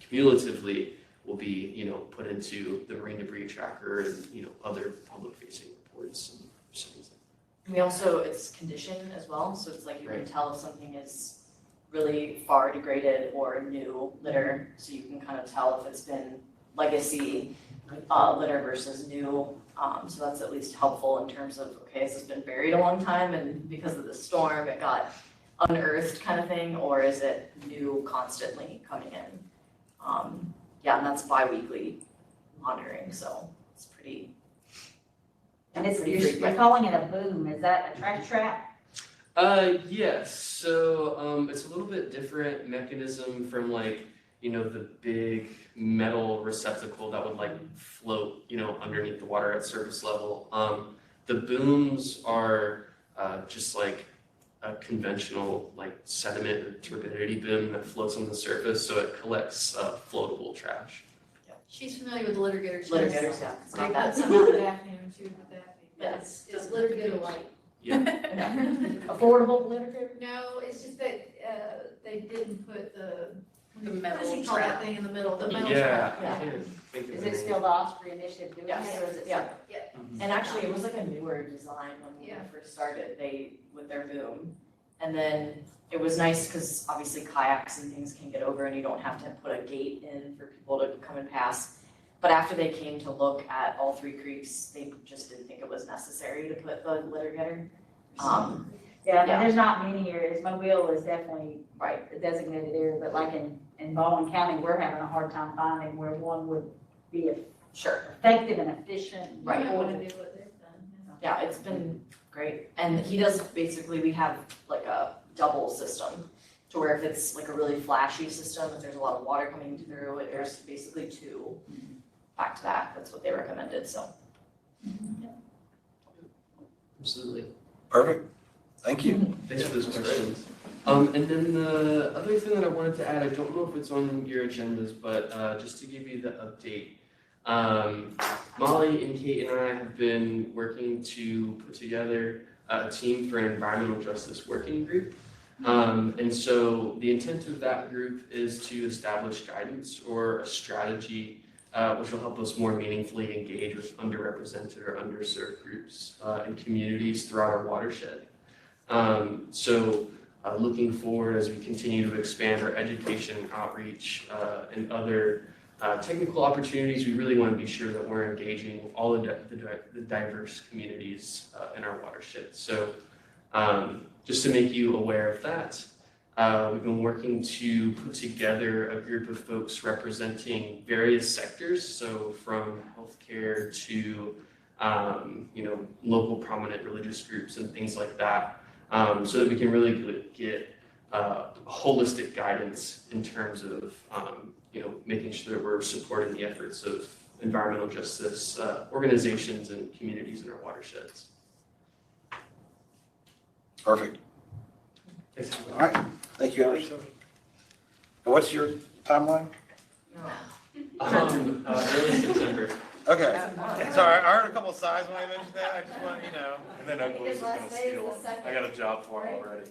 cumulatively will be, put into the Marine Debris Tracker and, other public facing reports and things. We also, it's condition as well, so it's like you can Right. tell if something is really far degraded or new litter, so you can kind of tell if it's been legacy litter versus new. So that's at least helpful in terms of, okay, has this been buried a long time and because of the storm it got unearthed kind of thing, or is it new constantly coming in? Yeah, and that's bi-weekly monitoring, so it's pretty. And it's, Pretty you're frequent. calling it a boom, is that a trash trap? Yes. So it's a little bit different mechanism from like, the big metal receptacle that would like float, underneath the water at surface level. The booms are just like a conventional like sediment or turbidity boom that floats on the surface, so it collects floatable trash. She's familiar with the litter getters. Litter getters, yeah, it's They not put bad. some on the Daphne and she would put Daphne. Yeah. It's litter getter light. Affordable litter? No, it's just that, they didn't put the metal what does he call that trap. thing in the middle, the metal Yeah, trap? I can't think of Is the it name. still the Osprey initiative doing Yes, it, or is it? yeah. separate? And actually, it was like a newer design when we Yeah. first started, with their boom. And then it was nice because obviously kayaks and things can get over and you don't have to put a gate in for people to come and pass. But after they came to look at all three creeks, they just didn't think it was necessary to put the litter getter. Yeah, I mean, Yeah. there's not many areas. Mobile is definitely Right. a designated area, but like in Baldwin County, we're having a hard time finding where one would be Sure. effective and efficient. Right. I want to do what they've done. Yeah, it's been great. And he does, basically, we have like a double system to where if it's like a really flashy system, if there's a lot of water coming through, there's basically two back to back. That's what they recommended, so. Absolutely. Perfect. Thank you. Thanks for those questions. And then the other thing that I wanted to add, I don't know if it's on your agendas, but just to give you the update. Molly and Kate and I have been working to put together a team for an environmental justice working group. And so the intent of that group is to establish guidance or a strategy which will help us more meaningfully engage with underrepresented or underserved groups and communities throughout our watershed. Looking forward as we continue to expand our education outreach and other technical opportunities, we really want to be sure that we're engaging with all the diverse communities in our watershed. So just to make you aware of that, we've been working to put together a group of folks representing various sectors, so from healthcare to local prominent religious groups and things like that, so that we can really get holistic guidance in terms of making sure that we're supporting the efforts of environmental justice organizations and communities in our watersheds. Perfect. Thanks. All right. Thank you, Emerson. And what's your timeline? Early September. Okay. Sorry, I heard a couple of sighs when I mentioned that. I just want, And then Oak Blues is gonna steal it. I got a job for him already.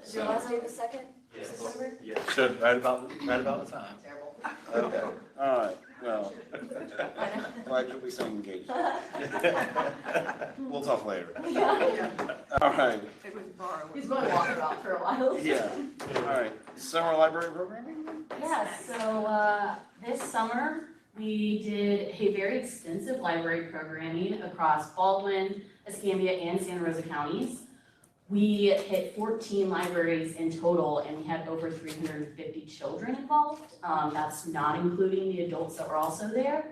Is your last day the 2nd? Yes. September? Yeah, should, right about the time. Terrible. Okay. All right. Well, glad you'll be staying engaged. We'll talk later. All right. It was borrowed. He's going to walk about for a while. Yeah. All right. Summer library programming? Yeah, so this summer, we did a very extensive library programming across Baldwin, Escambia, and Santa Rosa counties. We hit 14 libraries in total, and we had over 350 children involved. That's not including the adults that were also there.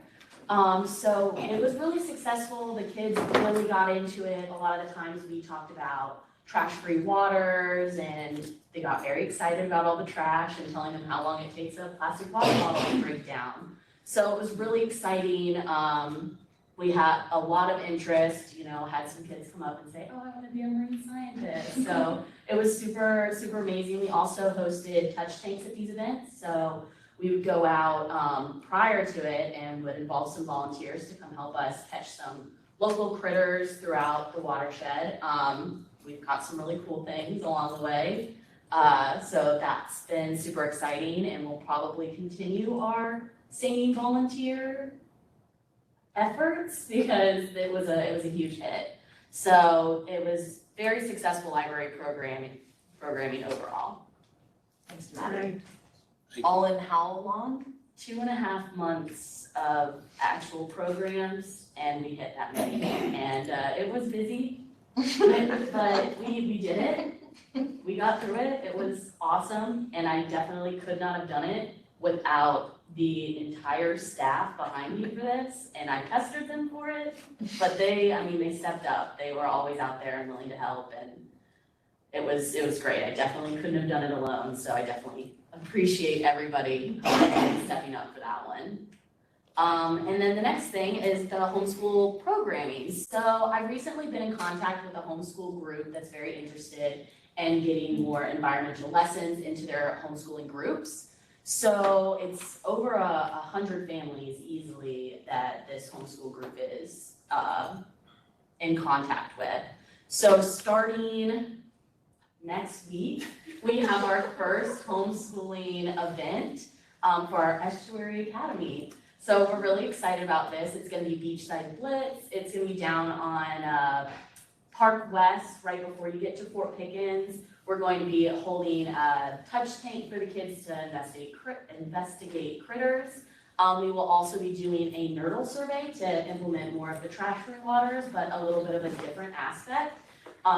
So it was really successful. The kids really got into it. A lot of the times we talked about trash-free waters, and they got very excited about all the trash and telling them how long it takes a plastic water bottle to break down. So it was really exciting. We had a lot of interest, had some kids come up and say, oh, I want to be a marine scientist. So it was super, super amazing. We also hosted touch tanks at these events. So we would go out prior to it and would involve some volunteers to come help us catch some local critters throughout the watershed. We've caught some really cool things along the way. So that's been super exciting, and we'll probably continue our singing volunteer efforts because it was a huge hit. So it was very successful library programming overall. Thanks to Maddie. All in how long? 2.5 months of actual programs, and we hit that many. And it was busy, but we did it. We got through it. It was awesome, and I definitely could not have done it without the entire staff behind me for this, and I pestered them for it, but they stepped up. They were always out there and willing to help, and it was great. I definitely couldn't have done it alone, so I definitely appreciate everybody stepping up for that one. And then the next thing is the homeschool programming. So I've recently been in contact with a homeschool group that's very interested in getting more environmental lessons into their homeschooling groups. So it's over 100 families easily that this homeschool group is in contact with. So starting next week, we have our first homeschooling event for our Estuary Academy. So we're really excited about this. It's going to be Beachside Blitz. It's going to be down on Park West, right before you get to Fort Pickens. We're going to be holding a touch tank for the kids to investigate critters. We will also be doing a nurdle survey to implement more of the trash-free waters, but a little bit of a different aspect.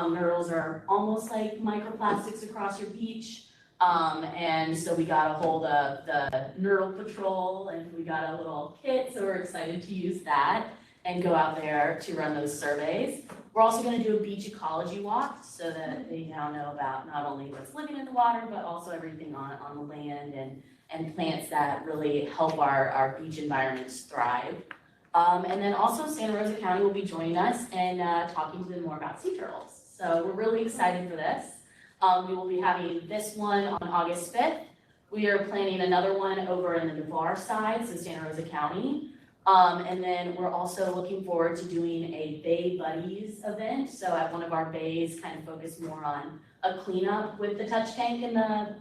Nurdles are almost like microplastics across your beach. And so we got a hold of the Nurdle Patrol and we got a little kit, so we're excited to use that and go out there to run those surveys. We're also gonna do a beach ecology walk so that they now know about not only what's living in the water, but also everything on the land and plants that really help our beach environments thrive. And then also Santa Rosa County will be joining us and talking to them more about sea turtles. So we're really excited for this. We will be having this one on August 5th. We are planning another one over in the Navarre side, so Santa Rosa County. And then we're also looking forward to doing a Bay Buddies event. So at one of our bays, kind of focus more on a cleanup with the touch tank and the,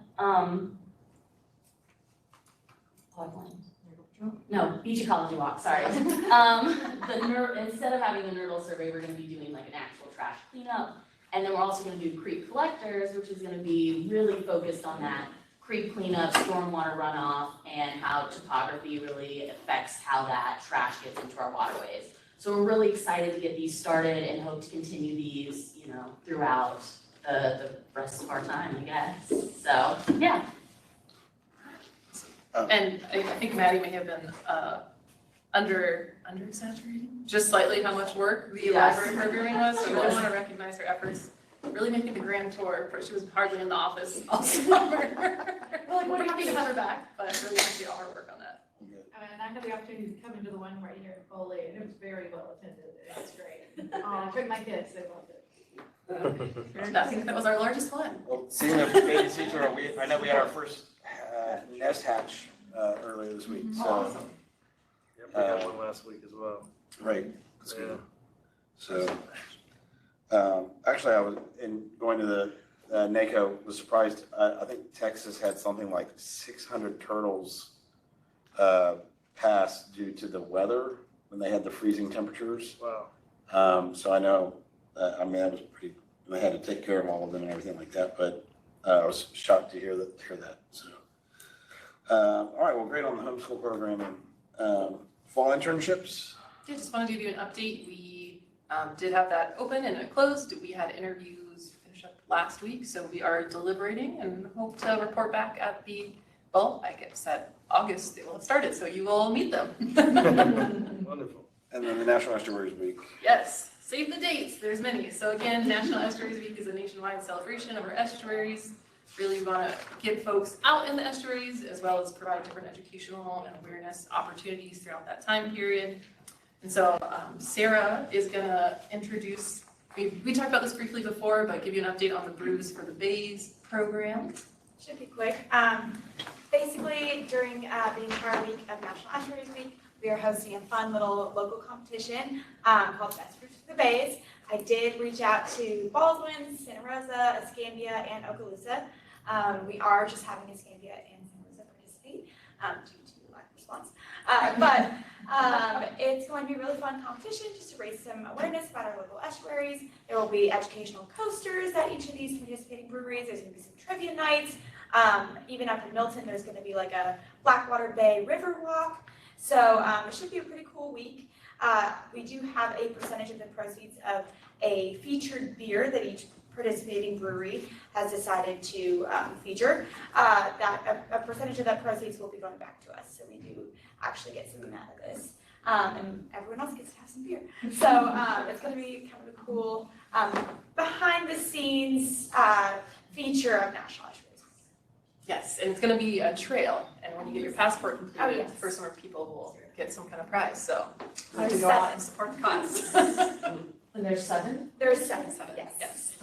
beach ecology walk, sorry. Instead of having the Nurdle survey, we're gonna be doing like an actual trash cleanup. And then we're also gonna do creek collectors, which is gonna be really focused on that creek cleanup, stormwater runoff, and how topography really affects how that trash gets into our waterways. So we're really excited to get these started and hope to continue these, throughout the rest of our time, I guess. So, yeah. And I think Maddie may have been under-exaggerating, just slightly how much work the library programming was. So I really want to recognize her efforts, really making the grand tour. She was hardly in the office all summer. We're happy to have her back, but really appreciate all her work on that. And I had the opportunity to come into the one right here in Foley, and it was very well attended. It was great. I took my kids, they loved it. I think that was our largest one. Well, seeing the baby sea turtle, I know we had our first nest hatch earlier this week, so. Awesome. Yep, we had one last week as well. Right, that's good. Yeah. So, actually, I was going to the NACO, was surprised, I think Texas had something like 600 turtles pass due to the weather when they had the freezing temperatures. Wow. So I know, that was pretty, they had to take care of all of them and everything like that, but I was shocked to hear that, so. All right, well, great on the homeschool programming. Fall internships? Yeah, just wanted to give you an update. We did have that open and it closed. We had interviews finish up last week, so we are deliberating and hope to report back at I guess at August they will have started, so you will meet them. Wonderful. And then the National Estuaries Week. Yes, save the dates, there's many. So again, National Estuaries Week is a nationwide celebration of our estuaries. Really want to get folks out in the estuaries as well as provide different educational and awareness opportunities throughout that time period. And so Sarah is going to introduce, we talked about this briefly before, but give you an update on the Brews for the Bays program. Should be quick. Basically, during the entire week of National Estuaries Week, we are hosting a fun little local competition called Best Brews for the Bays. I did reach out to Baldwin, Santa Rosa, Escambia, and Okaloosa. We are just having Escambia and Santa Rosa participate due to lack of response. But it's going to be a really fun competition just to raise some awareness about our local estuaries. There will be educational coasters at each of these participating breweries. There's going to be some trivia nights. Even up in Milton, there's going to be like a Blackwater Bay River Walk. So it should be a pretty cool week. We do have a percentage of the proceeds of a featured beer that each participating brewery has decided to feature. A percentage of that proceeds will be going back to us. So we do actually get something out of this. And everyone else gets to have some beer. So it's going to be kind of a cool behind the scenes feature of National Estuaries. Yes, and it's going to be a trail. And when you get your passport completed, yes. the first number of people will get some kind of prize. So you There's have to go out and support the cause. And there's 7? There's 7, Yes.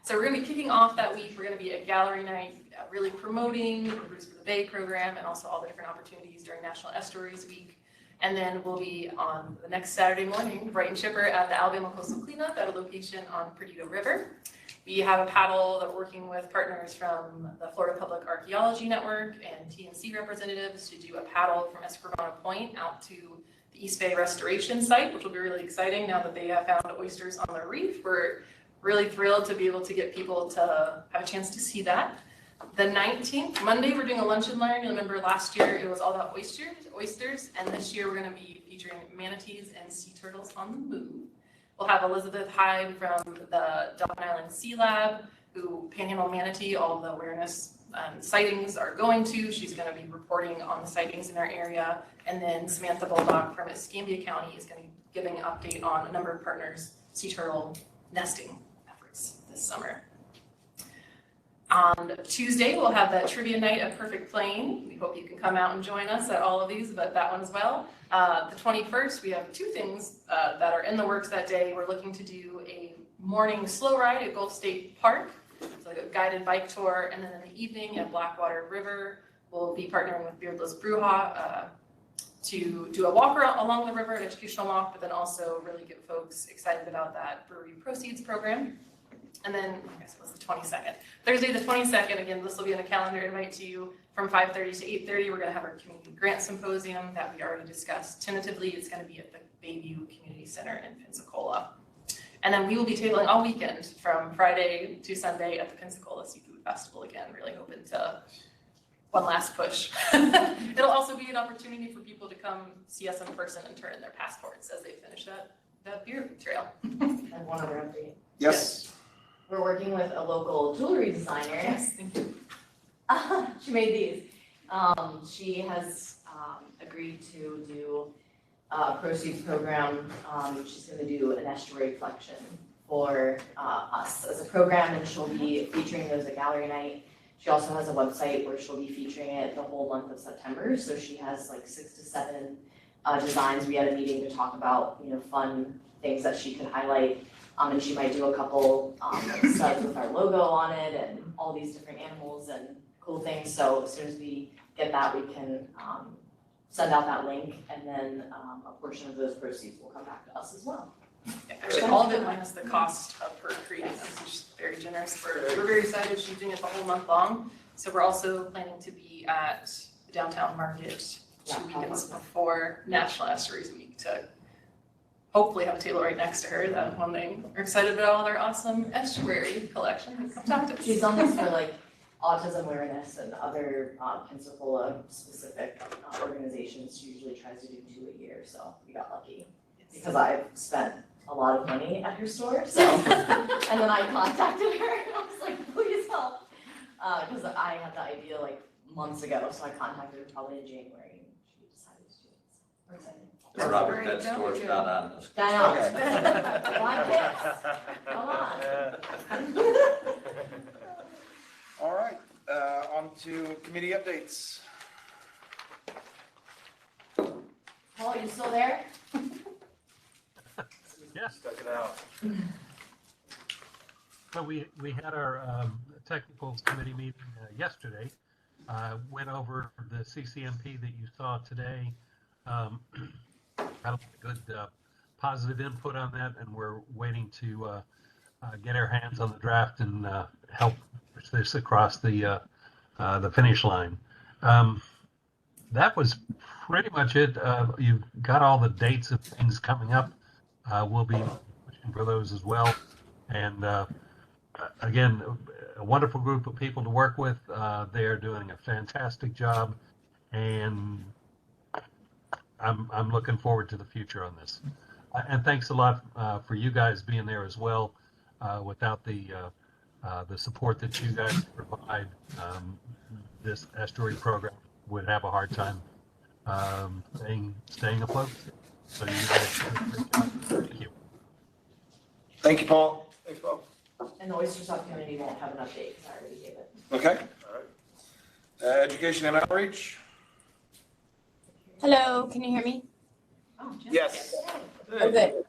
So we're going to be kicking off that week. We're going to be at gallery night, really promoting the Brews for the Bay program and also all the different opportunities during National Estuaries Week. And then we'll be on the next Saturday morning, bright and chipper, at the Alabama Coastal Cleanup at a location on Perdido River. We have a paddle that we're working with partners from the Florida Public Archaeology Network and TNC representatives to do a paddle from Escribano Point out to the East Bay Restoration Site, which will be really exciting now that they have found oysters on the reef. We're really thrilled to be able to get people to have a chance to see that. The 19th, Monday, we're doing a lunch and learn. You'll remember last year it was all about oysters, and this year we're going to be featuring manatees and sea turtles on the move. We'll have Elizabeth Hyde from the Dauphin Island Sea Lab, who Panhandle Manatee, all the awareness sightings are going to. She's going to be reporting on the sightings in our area. And then Samantha Bulldog from Escambia County is going to be giving an update on a number of partners' sea turtle nesting efforts this summer. On Tuesday, we'll have that trivia night at Perfect Plane. We hope you can come out and join us at all of these, but that one as well. The 21st, we have two things that are in the works that day. We're looking to do a morning slow ride at Gulf State Park. It's like a guided bike tour, and then in the evening at Blackwater River, we'll be partnering with Beardless Brewha to do a walk along the river, an educational walk, but then also really get folks excited about that brewery proceeds program. And then, I guess it was the 22nd. Thursday the 22nd, again, this will be on a calendar invite to you from 5:30 to 8:30. We're going to have our community grant symposium that we already discussed tentatively. It's going to be at the Bayview Community Center in Pensacola. And then we will be tabling all weekend from Friday to Sunday at the Pensacola Seafood Festival again, really hoping to one last push. It'll also be an opportunity for people to come see us in person and turn in their passports as they finish that beer trail. And one other update. Yes. We're working with a local jewelry designer. Yes, thank you. She made these. She has agreed to do a proceeds program. She's going to do an estuary collection for us as a program, and she'll be featuring those at gallery night. She also has a website where she'll be featuring it the whole month of September. So she has like 6 to 7 designs. We had a meeting to talk about, fun things that she could highlight. And she might do a couple studs with our logo on it and all these different animals and cool things. So as soon as we get that, we can send out that link, and then a portion of those proceeds will come back to us as well. Yeah, actually, all of it minus the cost of her creating them, which is very generous. We're very excited. She's doing it the whole month long. So we're also planning to be at the downtown market 2 weekends before National Estuaries Week to hopefully have a table right next to her that when they are excited about all their awesome estuary collection, come talk to us. She's done this for like autism awareness and other Pensacola specific organizations. She usually tries to do 2 a year, so we got lucky because I've spent a lot of money at her store. So, and then I contacted her and I was like, please help, because I had the idea like months ago. So I contacted her probably in January, and she decided to do it. So we're excited. Robert, that store's not on this. I know. Why this? Come on. All right, on to committee updates. Paul, you still there? Yes. Stuck it out. So we had our technical committee meeting yesterday. Went over the CCMP that you saw today. Had a good positive input on that, and we're waiting to get our hands on the draft and help push this across the finish line. That was pretty much it. You've got all the dates of things coming up. We'll be pushing for those as well. And again, a wonderful group of people to work with. They're doing a fantastic job, and I'm looking forward to the future on this. And thanks a lot for you guys being there as well. Without the support that you guys provide, this estuary program would have a hard time staying afloat. So you guys did a great job. Thank you. Thank you, Paul. Thanks, Paul. And the Oyster Soft community won't have an update because I already gave it. Okay. All right. Education and outreach. Hello, can you hear me? Oh, Jen. Yes. Oh, good.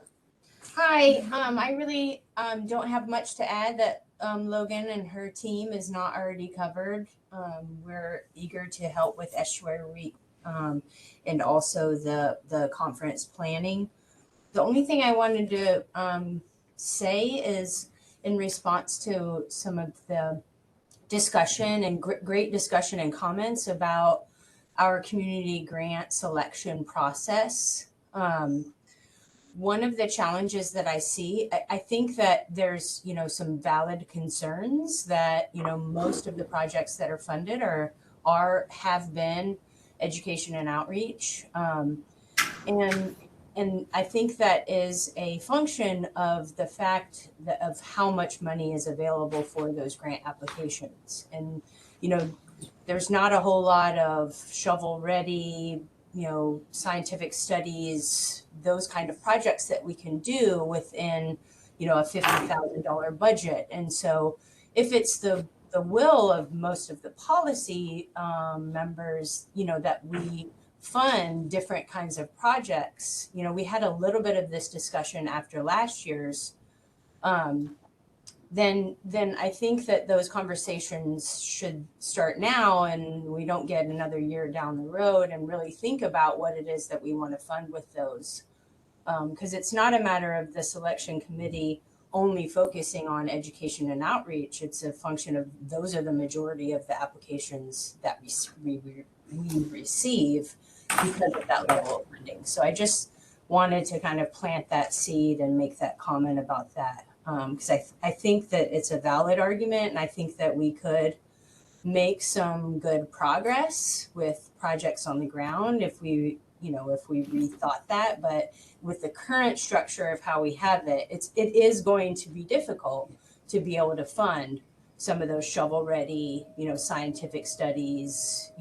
Hi, I really don't have much to add that Logan and her team is not already covered. We're eager to help with Estuary Week and also the conference planning. The only thing I wanted to say is in response to some of the discussion and great discussion and comments about our community grant selection process. One of the challenges that I see, I think that there's, some valid concerns that, most of the projects that are funded have been education and outreach. And and I think that is a function of the fact that of how much money is available for those grant applications. And, there's not a whole lot of shovel-ready, scientific studies, those kind of projects that we can do within, a $50,000 budget. And so if it's the will of most of the policy members, that we fund different kinds of projects. We had a little bit of this discussion after last year's. Then I think that those conversations should start now, and we don't get another year down the road, and really think about what it is that we want to fund with those. Because it's not a matter of the selection committee only focusing on education and outreach. It's a function of those are the majority of the applications that we receive because of that level of funding. So I just wanted to kind of plant that seed and make that comment about that. Because I think that it's a valid argument, and I think that we could make some good progress with projects on the ground if we rethought that. But with the current structure of how we have it, it is going to be difficult to be able to fund some of those shovel-ready, scientific studies,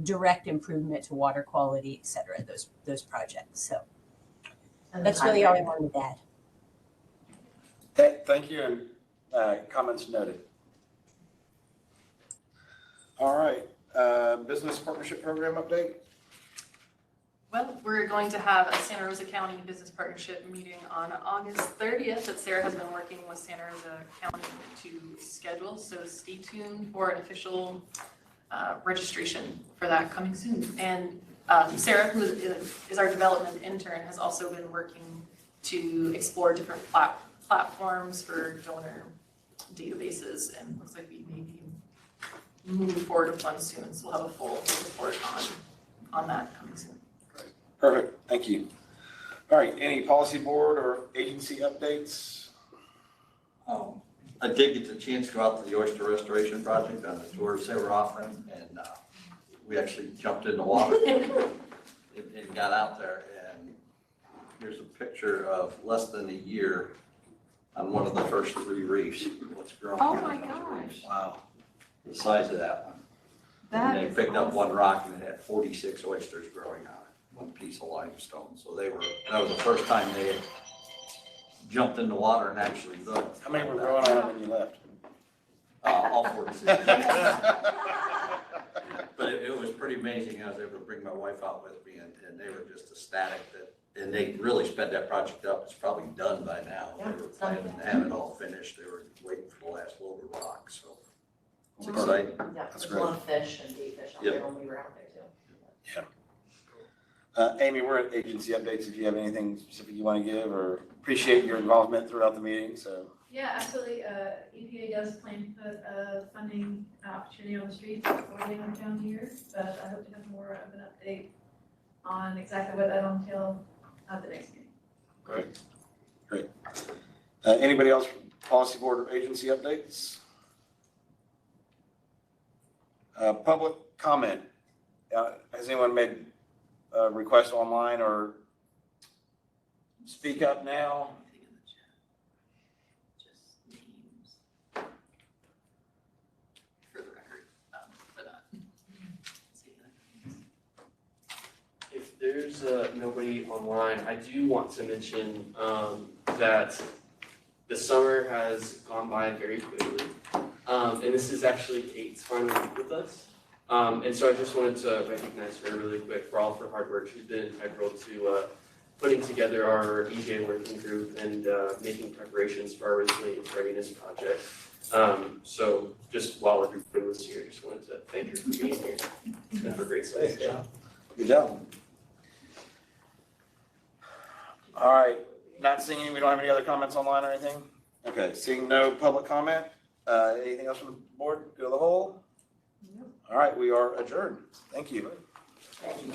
direct improvement to water quality, et cetera, those projects. So that's really all I wanted to add. Thank you, and comments noted. All right, business partnership program update. Well, we're going to have a Santa Rosa County Business Partnership meeting on August 30th that Sarah has been working with Santa Rosa County to schedule. So stay tuned for an official registration for that coming soon. And Sarah, who is our development intern, has also been working to explore different platforms for donor databases, and looks like we may be moving forward with one soon. So we'll have a full report on that coming soon. Perfect, thank you. All right, any policy board or agency updates? I did get the chance to go out to the oyster restoration project on the tours they were offering, and we actually jumped in the water and got out there. And here's a picture of less than a year on one of the first 3 reefs. What's growing? Oh my gosh. Wow, the size of that one. That And is they picked up awesome. one rock and it had 46 oysters growing on it, one piece of limestone. So that was the first time they had jumped in the water and actually looked. How many were growing on when you left? All 46. But it was pretty amazing. I was able to bring my wife out with me, and they were just ecstatic and they really sped that project up. It's probably done by now. Yeah, They were it's done. planning to have it all finished. They were waiting for the last load of rock, so it's exciting. Yeah, That's there's a lot of fish and big fish out Yep. there when we were out there too. Amy, we're at agency updates. If you have anything specific you want to give, or appreciate your involvement throughout the meeting, so. Yeah, absolutely. EPA does plan to put a funding opportunity on the streets before they come down here, but I hope to have more of an update on exactly what that will entail at the next meeting. Great. Anybody else, policy board or agency updates? Public comment. Has anyone made a request online or speak up now? For the record, for that. If there's nobody online, I do want to mention that the summer has gone by very quickly. And this is actually Kate's final week with us. And so I just wanted to recognize her really quick for all of her hard work. She's been integral to putting together our EJ working group and making preparations for our Resilience Readiness project. So just while everybody was here, just wanted to thank her for being here and for great stuff. Good job. All right, not seeing any, we don't have any other comments online or anything? Okay, seeing no public comment, anything else from the board? Go to the whole? All right, we are adjourned. Thank you. Thank you.